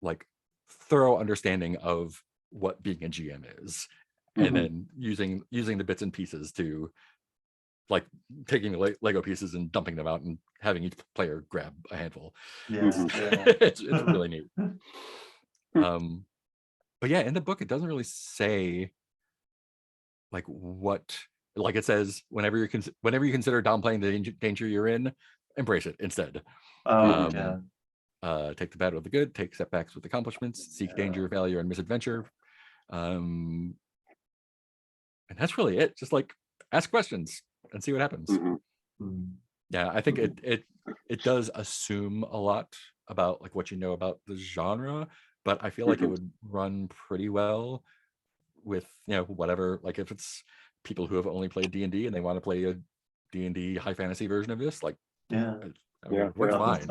like thorough understanding of what being a GM is. And then using the bits and pieces to like taking Lego pieces and dumping them out and having each player grab a handful. It's really neat. But yeah, in the book it doesn't really say like what, like it says whenever you consider downplaying the danger you're in, embrace it instead. Take the bad with the good, take setbacks with accomplishments, seek danger, failure, and misadventure. And that's really it. Just like ask questions and see what happens. Yeah, I think it does assume a lot about like what you know about the genre, but I feel like it would run pretty well with whatever, like if it's people who have only played D&D and they want to play a D&D high fantasy version of this, like it works fine.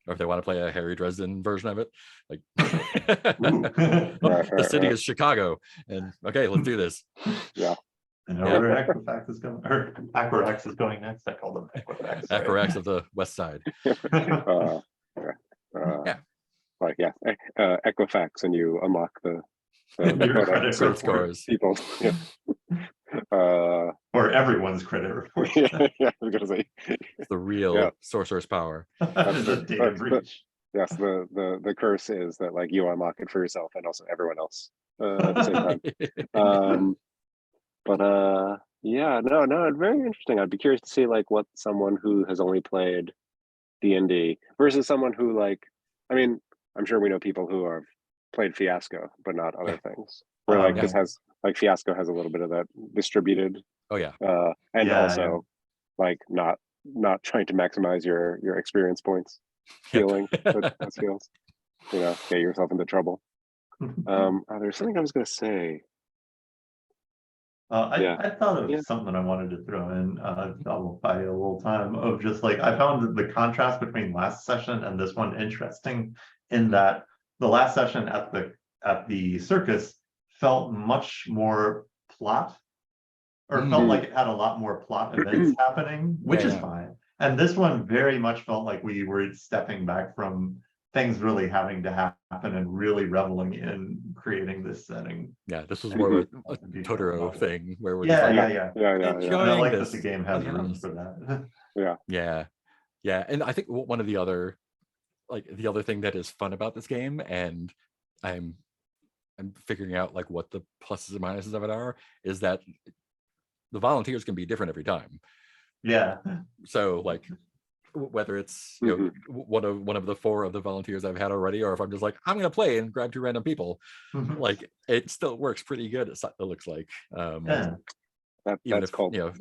Or if they want to play a Harry Dresden version of it, like the city is Chicago, and okay, let's do this. And where Equifax is going, or Aquarax is going next. I call them Equifax. Aquarax of the West Side. Equifax, and you unlock the credit scores. People. Or everyone's credit report. I was gonna say it's the real sorcerer's power. That's a data breach. Yes, the curse is that like you unlock it for yourself and also everyone else at the same time. But yeah, no, very interesting. I'd be curious to see like what someone who has only played D&D versus someone who like, I mean, I'm sure we know people who have played Fiasco, but not other things. Where like this has like Fiasco has a little bit of that distributed. Oh yeah. And Yeah, also like not trying to maximize your experience points feeling that feels, you know, get yourself into trouble. There's something I was gonna say. I thought of Yeah. something I wanted to throw in. I'll buy you a little time of just like I found the contrast between last session and this one interesting in that the last session at the circus felt much more plot, or felt like it had a lot more plot events happening, which is fine. And this one very much felt like we were stepping back from things really having to happen and really reveling in creating this setting. Yeah, this was more of a Totoro thing where we're just Yeah, like, yeah. Yeah. And I like that the game has room for that. Yeah, and I think one of the other thing that is fun about this game, and I'm figuring out like what the pluses and minuses of it are, is that the volunteers can be different every time. Yeah. So like whether it's you know one of the 4 of the volunteers I've had already, or if I'm just like I'm gonna play and grab 2 random people, like it still works pretty good. It looks like Yeah. even if you know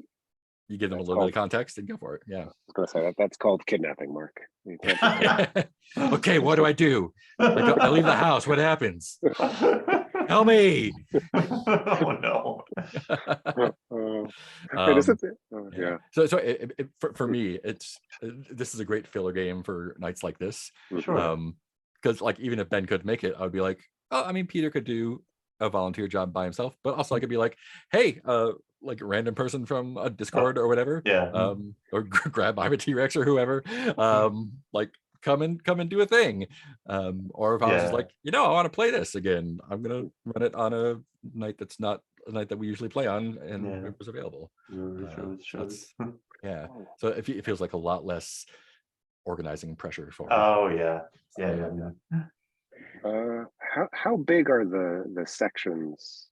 you give them a little bit of context and go for it. Yeah, I was gonna say that's called kidnapping, Mark. You can't okay, what do I do? I leave the house. What happens? Help me! Oh no. Yeah. So for me, this is a great filler game for nights like this. Sure. Because like even if Ben could make it, I would be like, oh, I mean, Peter could do a volunteer job by himself, but also I could be like, hey, like a random person from a Discord or whatever, or grab I'm a T-Rex or whoever, like come and do a thing, or if I was just like, you know, I want to play this again, I'm gonna run it on a night that's not a night that we usually play on, and it was available. So it feels like a lot less organizing pressure for me. Oh yeah. How big are the sections?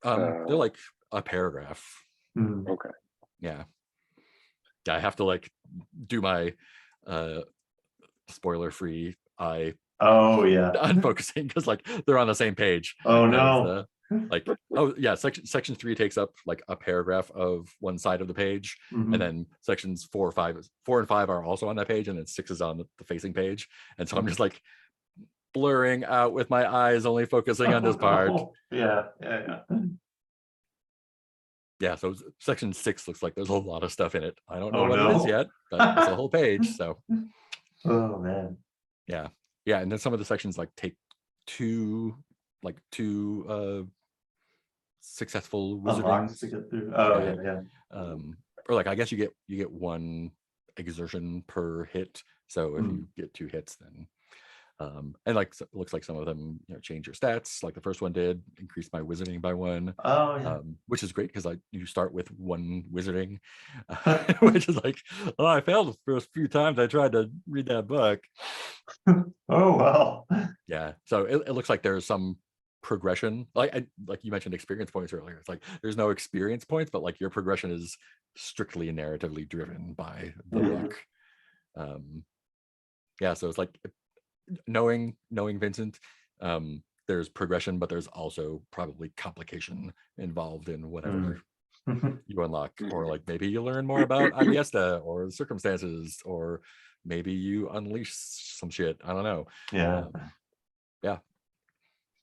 They're like a paragraph. Okay. Yeah, I have to like do my spoiler free unfocusing because like they're on the same page. Oh no. Like section 3 takes up like a paragraph of one side of the page, and then sections 4 and 5 are also on that page, and then 6 is on the facing page, and so I'm just like blurring out with my eyes, only focusing on this part. Yeah, so section 6 looks like there's a lot of stuff in it. I don't know what it is yet, but it's a whole page. So oh man. Yeah, and then some of the sections like take two successful wizarding to get through. or like I guess you get 1 exertion per hit. So if you get 2 hits, then and like it looks like some of them, you know, change your stats. Like the first one did increase my wizarding by 1, which is great because you start with 1 wizarding, which is like, oh, I failed the first few times I tried to read that book. Oh well. Yeah, so it looks like there's some progression. Like you mentioned experience points earlier. It's like there's no experience points, but like your progression is strictly narratively driven by the book. So it's like knowing Vincent, there's progression, but there's also probably complication involved in whatever you unlock, or like maybe you learn more about Iniesta or circumstances, or maybe you unleash some shit. I don't know.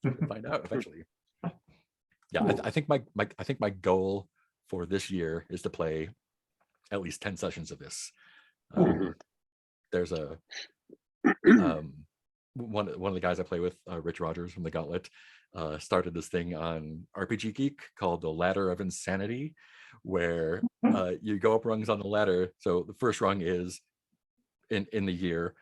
We'll find out eventually. I think my goal for this year is to play at least 10 sessions of this. There's a one of the guys I play with, Rich Rogers from the Gauntlet, started this thing on RPG Geek called the Ladder of Insanity, where you go up rungs on the ladder. So the first rung is in the year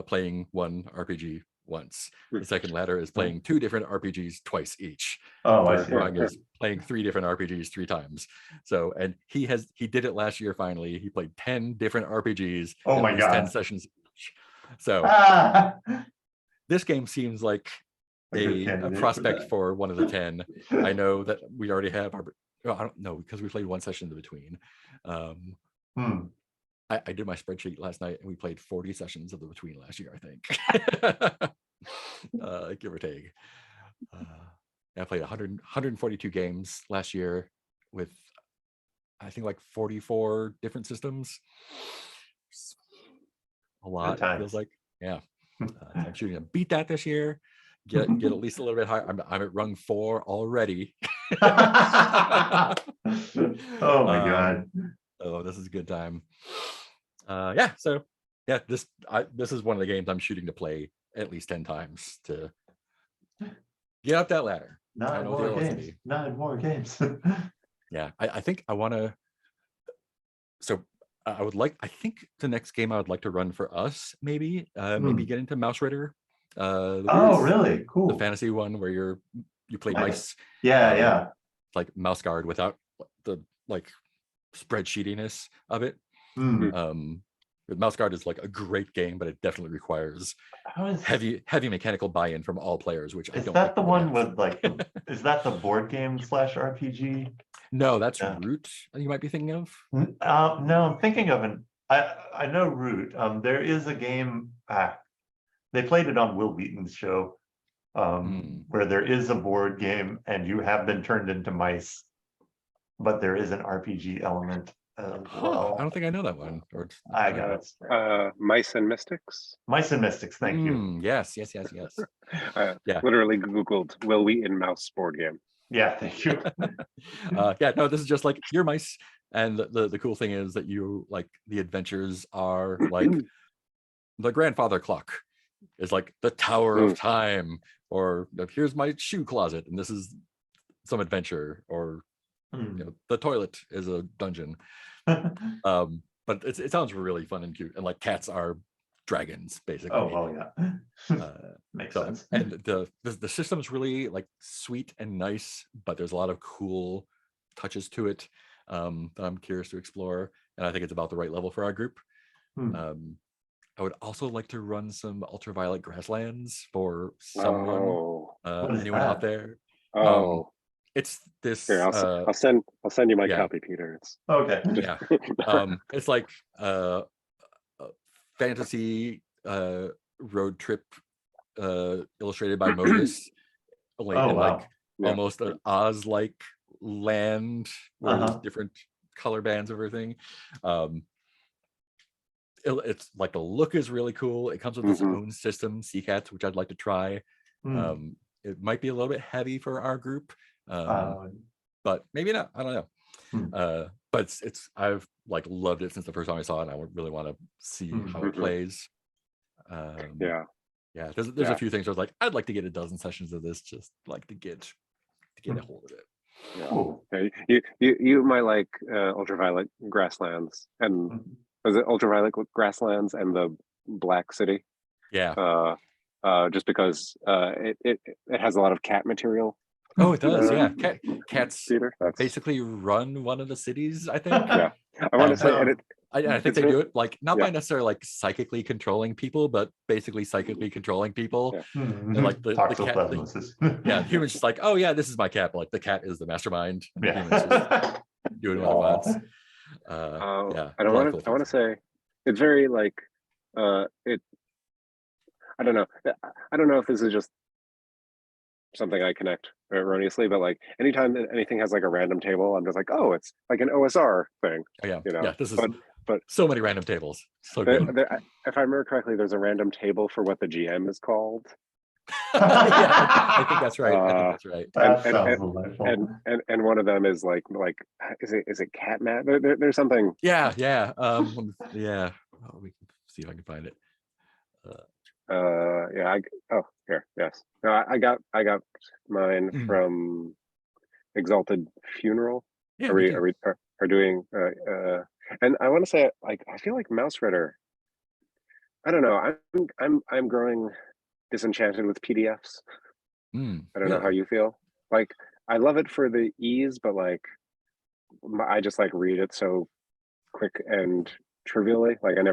playing 1 RPG once. The second ladder is playing 2 different RPGs twice each. Third rung is playing 3 different RPGs 3 times. So, and he did it last year. Finally, he played 10 different RPGs. Oh my god! 10 sessions each. So this game seems like good a candidate prospect that. for one of the 10. I know that we already have our. Oh, I don't know because we played one session in between. I did my spreadsheet last night and we played 40 sessions of the between last year, I think. Give or take. I played 142 games last year with, I think, like 44 different systems. A lot, it feels like. Yeah. I'm shooting to beat that this year. Get at least a little bit higher. I'm at rung 4 already. Oh my God. Oh, this is a good time. Yeah, so yeah, this is one of the games I'm shooting to play at least 10 times to get up that ladder. 9 more games. 9 more games. Yeah, I think I want to. So I think the next game I would like to run for us, maybe get into Mouse Ritter. Oh, really? Cool. The fantasy one where you play mice. Yeah. Like Mouse Guard without the like spreadsheetiness of it. Mouse Guard is like a great game, but it definitely requires heavy mechanical buy-in from all players, which I don't. Is that the one with like? Is that the board game / RPG? No, that's Root. You might be thinking of. No, I'm thinking of I know Root. There is a game. They played it on Will Wheaton's show, where there is a board game and you have been turned into mice, but there is an RPG element. Well, I don't think I know that one. Or I got it. Mice and Mystics. Mice and Mystics. Thank you. Yes. Yeah. Literally Googled Will Wheaton mouse board game. Yeah, thank you. Yeah, no, this is just like your mice, and the cool thing is that you like the adventures are like the grandfather clock is like the Tower of Time, or here's my shoe closet, and this is some adventure, or the toilet is a dungeon. But it sounds really fun and cute, and like cats are dragons basically. Oh yeah. Makes sense. And the system's really like sweet and nice, but there's a lot of cool touches to it that I'm curious to explore, and I think it's about the right level for our group. I would also like to run some Ultraviolet Grasslands for someone. Anyone out there? It's this. Here, I'll send you my copy, Peter. It's okay. Yeah. It's like fantasy road trip illustrated by Mobius. Almost an Oz-like land where there's different color bands of everything. It's like the look is really cool. It comes with its own system, CCAT, which I'd like to try. It might be a little bit heavy for our group, but maybe not. I don't know. But I've like loved it since the first time I saw it. I really want to see how it plays. Yeah. There's a few things I was like, I'd like to get a dozen sessions of this, just like to get a hold of it. Yeah. You might like Ultraviolet Grasslands, and was it Ultraviolet Grasslands and the Black City? Yeah. Just because it has a lot of cat material. Oh, it does. Yeah. Cats Peter, basically run one of the cities, I think. Yeah. I want to say, I think they do it like not by necessarily like psychically controlling people, but basically psychically controlling people. Yeah. And like the cat, humans just like, oh yeah, this is my cat. But like the cat is the mastermind. Yeah. Humans just doing what it wants. Yeah. I want to say it's very like it. I don't know if this is just something I connect erroneously, but like anytime that anything has like a random table, I'm just like, oh, it's like an OSR thing. Oh, yeah. You know? Yeah. This is but so many random tables. So good. If I remember correctly, there's a random table for what the GM is called. Yeah, I think that's right. That sounds delightful. And one of them is like is it cat mat? There's something. Yeah. Yeah. Yeah. Oh, we can see if I can find it. Yes. No, I got mine from Exalted Funeral. Yeah, are doing and I want to say, like, I feel like Mouse Ritter, I don't know, I'm growing disenchanted with PDFs. I don't know how you feel. Like, I love it for the ease, but like I just like read it so quick and trivially. Like it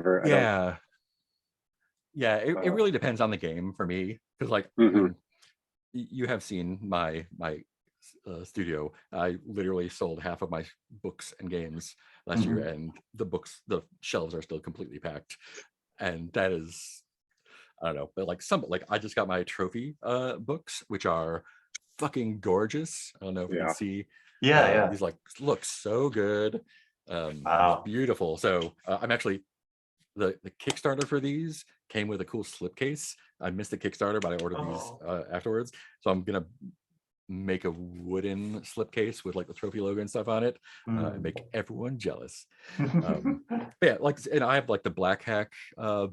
really depends on the game for me, because like you have seen my studio. I literally sold half of my books and games last year, and the shelves are still completely packed. And that is, I don't know, but like I just got my trophy books, which are fucking gorgeous. I don't know if you Yeah. can see. Yeah. These like look so good. Wow. Beautiful. So I'm actually the Kickstarter for these came with a cool slipcase. I missed the Kickstarter, but I ordered these afterwards. So I'm gonna make a wooden slipcase with like the trophy logo and stuff on it, and make everyone jealous. But yeah, like, and I have like the Black Hack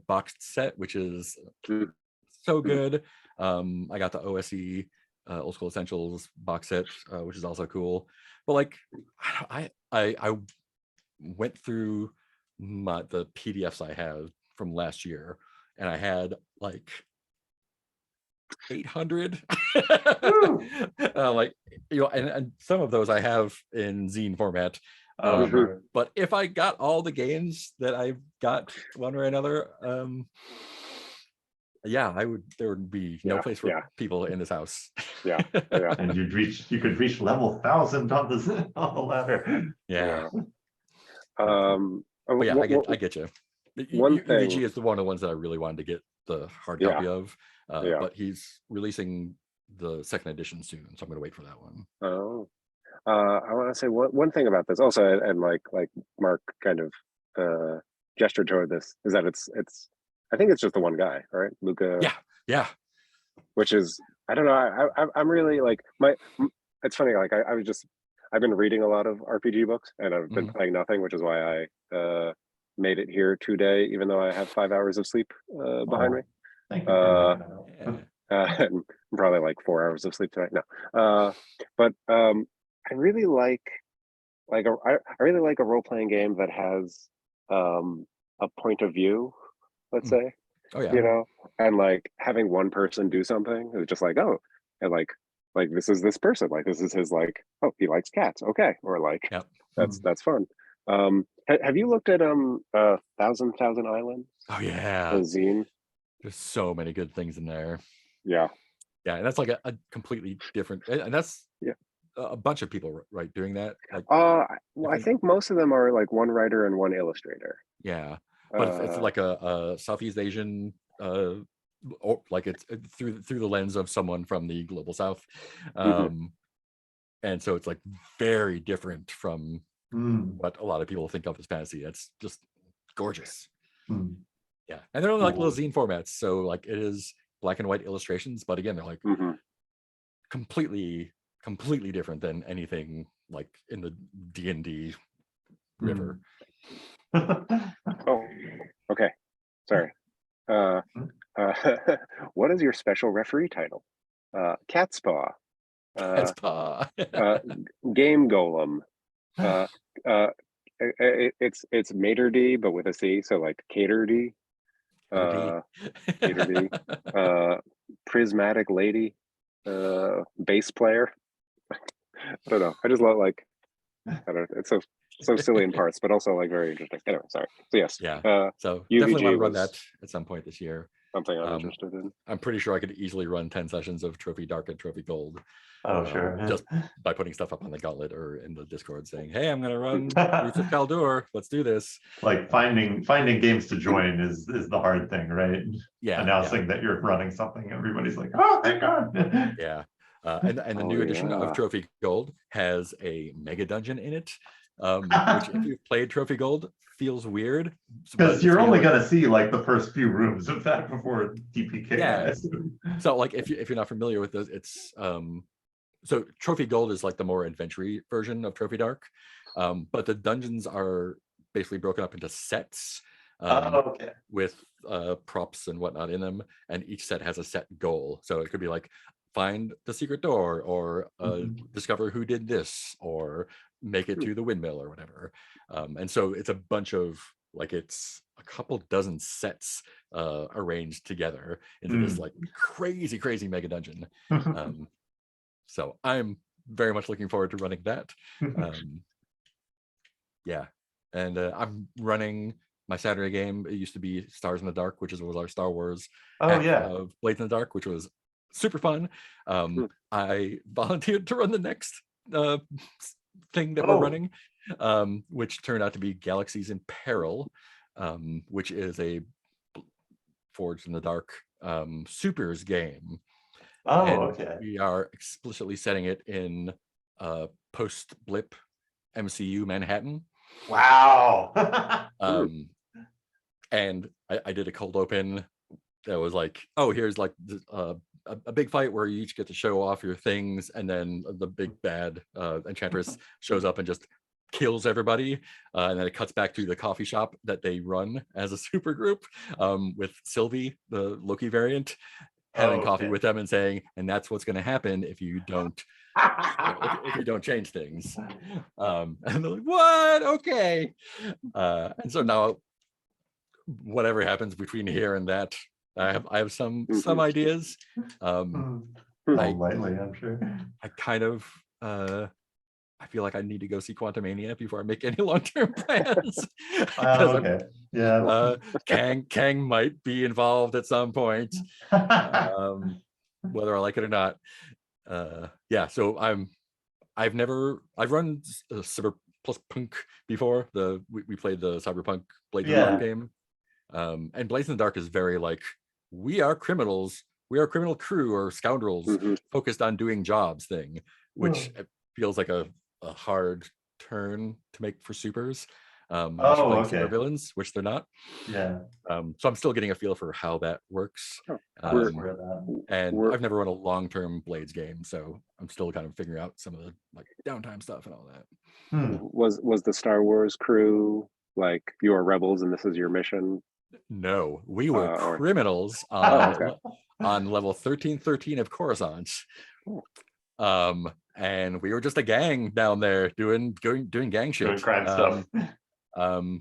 boxed set, which is so good. I got the OSE Old School Essentials box set, which is also cool. But like, I went through the PDFs I have from last year, and I had like 800 like, you know, and some of those I have in zine format. Sure. But if I got all the games that I've got one way or another, yeah, there would be no place for people in this house. Yeah. And you could reach level 1,000 on the ladder. Yeah. But yeah, I get you. One thing UVG is one of the ones that I really wanted to get the hard copy of, but he's releasing the second edition soon, so I'm going to wait for that one. Oh, I want to say one thing about this also, and like Mark kind of gestured toward this, is that it's I think it's just the one guy, right, Luca? Yeah. Which is, I don't know, I'm really like it's funny, like I've been reading a lot of RPG books, and I've been playing nothing, which is why I made it here today, even though I have 5 hours of sleep behind me. Thank you. And probably like 4 hours of sleep tonight. No, but I really like I really like a role-playing game that has a point of view, let's say. Oh yeah. You know, and like having one person do something is just like, oh, and like this is this person, like this is his, like, oh, he likes cats, okay, or like that's fun. Have you looked at Thousand Island? Oh yeah. The zine. There's so many good things in there. Yeah, and that's like a completely different, and that's a bunch of people doing that. Like, well, I think most of them are like one writer and one illustrator. Yeah, but it's like a Southeast Asian, or like it's through the lens of someone from the global South, and so it's like very different from what a lot of people think of as fantasy. It's just gorgeous. Yeah, and they're only like little zine formats, so like it is black and white illustrations, but again, they're like completely different than anything like in the D&D river. Oh, okay. Sorry. What is your special referee title? Cat's Paw. Cat's Paw. Game Golem. It's Mater D, but with a C, so like Cater D. Cater D. Prismatic Lady. Bass player. I don't know. I just love, like, I don't know. It's so silly in parts, but also like very interesting. Anyway, sorry. So yes. So UVG definitely want to run that at some point this year. Something I'm interested in. I'm pretty sure I could easily run 10 sessions of Trophy Dark and Trophy Gold. Oh, sure. Just by putting stuff up on the Gauntlet or in the Discord saying, hey, I'm going to run Roots of Kaldor. Let's do this. Like finding games to join is the hard thing, right? Yeah. Announcing that you're running something, everybody's like, oh, thank God. Yeah. And the new edition of Trophy Gold has a mega dungeon in it, which if you've played Trophy Gold feels weird. Because you're only going to see like the first few rooms of that before DPK. Yeah. So like if you're not familiar with those, it's so Trophy Gold is like the more adventure-y version of Trophy Dark, but the dungeons are basically broken up into sets with props and whatnot in them, and each set has a set goal. So it could be like find the secret door, or discover who did this, or make it to the windmill or whatever. And so it's a bunch of like, it's a couple dozen sets arranged together into this like crazy mega dungeon. So I'm very much looking forward to running that. Yeah, and I'm running my Saturday game. It used to be Stars in the Dark, which was our Star Wars of Blades in the Dark, which was super fun. I volunteered to run the next thing that we're running, which turned out to be Galaxies in Peril, which is a Forged in the Dark supers game. Oh, And okay. we are explicitly setting it in post-blip MCU Manhattan. Wow. And I did a cold open that was like, oh, here's like a big fight where you each get to show off your things, and then the big bad enchantress shows up and just kills everybody, and then it cuts back to the coffee shop that they run as a super group, with Sylvie, the Loki variant, having coffee with them and saying, and that's what's going to happen if you don't if you don't change things. And they're like, what? Okay. And so now whatever happens between here and that, I have some ideas. Lightly, I'm sure. I kind of I feel like I need to go see Quantumania before I make any long-term plans. Okay. Yeah. Kang might be involved at some point, whether I like it or not. Yeah, so I've run Cyberpunk before. We played the Cyberpunk Blades in the Dark game. And Blades in the Dark is very like, we are criminals, we are a criminal crew or scoundrels focused on doing jobs thing, which feels like a hard turn to make for supers. Super villains, which they're not. Yeah. So I'm still getting a feel for how that works. And I've never run a long-term Blades game, so I'm still kind of figuring out some of the like downtime stuff and all that. Was the Star Wars crew like, you are rebels and this is your mission? No, we were criminals on level 1313 of Coruscant. And we were just a gang down there doing gang shit. Doing crime stuff.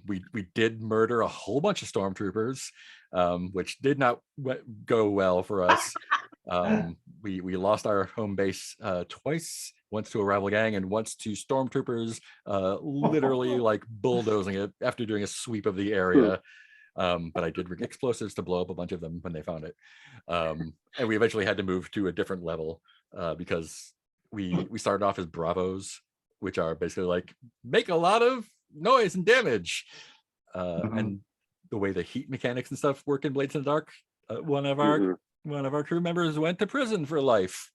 We did murder a whole bunch of stormtroopers, which did not go well for us. We lost our home base twice, once to a rival gang and once to stormtroopers, literally like bulldozing it after doing a sweep of the area. But I did rig explosives to blow up a bunch of them when they found it. And we eventually had to move to a different level because we started off as Bravos, which are basically like, make a lot of noise and damage. And the way the heat mechanics and stuff work in Blades in the Dark, one of our crew members went to prison for life.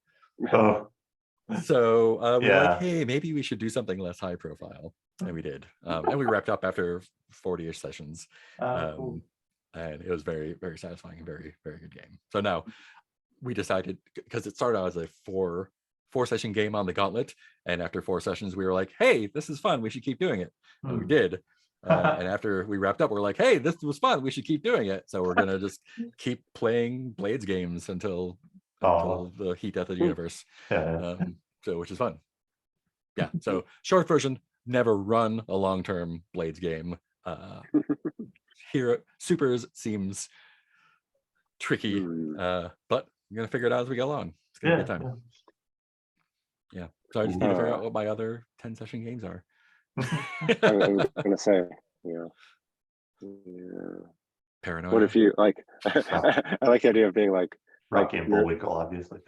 So we're like, hey, maybe we should do something less high profile. And we did. And we wrapped up after 40-ish sessions. And it was very, very satisfying and very, very good game. So now we decided, because it started out as a four session game on the Gauntlet. And after 4 sessions, we were like, hey, this is fun. We should keep doing it. And we did. And after we wrapped up, we're like, hey, this was fun. We should keep doing it. So we're going to just keep playing Blades games until the heat death of the universe. So which is fun. Yeah. So short version, never run a long-term Blades game. Here, Supers seems tricky, but I'm going to figure it out as we go along. It's going to be a good time. Yeah. So I just need to figure out what my other 10 session games are. I was gonna say, Paranoia. What if you like? I like the idea of being like Rocky and Bullwinkle, obviously.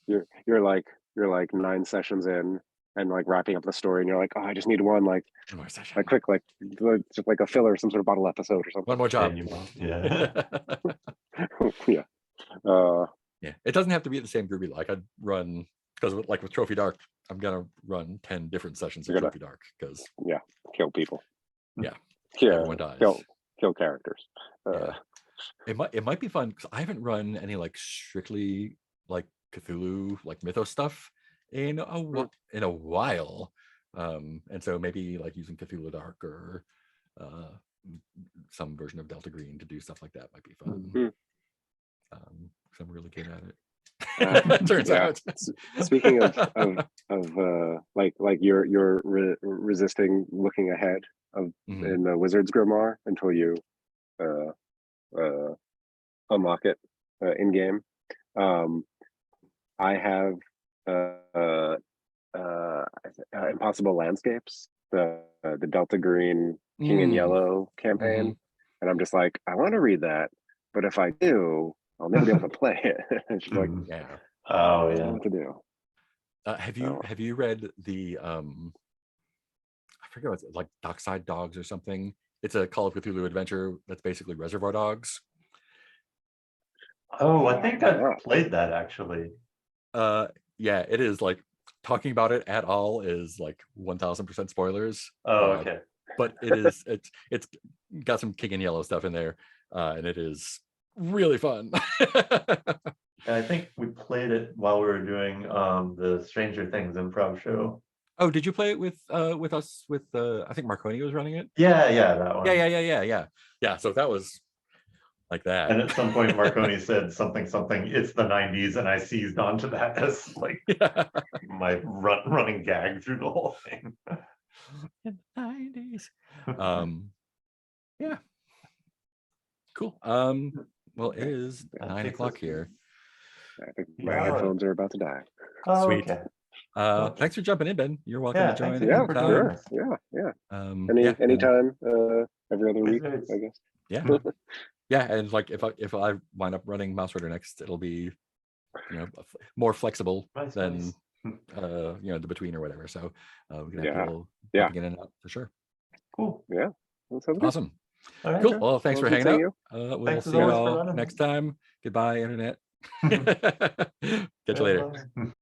You're like 9 sessions in and like wrapping up the story, and you're like, oh, I just need one like quick just like a filler, some sort of bottle episode or something. One more job. Yeah. Yeah. It doesn't have to be the same groupie. Like I'd run, because like with Trophy Dark, I'm gonna run 10 different sessions of Trophy Dark because kill people. Yeah. Everyone dies. Kill characters. It might be fun because I haven't run any like strictly like Cthulhu like mythos stuff in a while. And so maybe like using Cthulhu Dark or some version of Delta Green to do stuff like that might be fun. Because I'm really good at it. Turns out. Speaking of like you're resisting looking ahead in the Wizard's Grimoire until you unlock it in game. I have Impossible Landscapes, the Delta Green King in Yellow campaign, and I'm just like, I want to read that, but if I do, I'll never be able to play it. It's like, Oh I don't know yeah. what to do. Have you read the I forget what's like Dockside Dogs or something? It's a Call of Cthulhu adventure that's basically Reservoir Dogs. Oh, I think Yeah. I've played that actually. Yeah, it is like talking about it at all is like 1000% spoilers. Oh, okay. But it's got some King and Yellow stuff in there, and it is really fun. And I think we played it while we were doing the Stranger Things improv show. Oh, did you play it with us with I think Marconi was running it? Yeah, that one. Yeah. So that was like that. And at some point Marconi said something, it's the 90s, and I seized onto that as like Yeah. my running gag through the whole thing. In the 90s. Yeah. Cool. Well, it is 9 o'clock here. I think my Yeah. headphones are about to die. Oh, Sweet. okay. Thanks for jumping in, Ben. You're welcome Yeah, to join thanks again for doing anytime. this. Yeah. Yeah, Anytime, every other week, It's- I guess. yeah. Yeah, and like if I wind up running Mouse Rider next, it'll be more flexible Nice, than nice. the between or whatever. So we can have Yeah. people Yeah. popping in and out for sure. Cool. Yeah. That sounds good. Awesome. All right. Cool. Well, thanks Well, for good hanging seeing out. you. We'll Thanks as see you always for all running. next time. Goodbye, internet. Catch you later. Bye.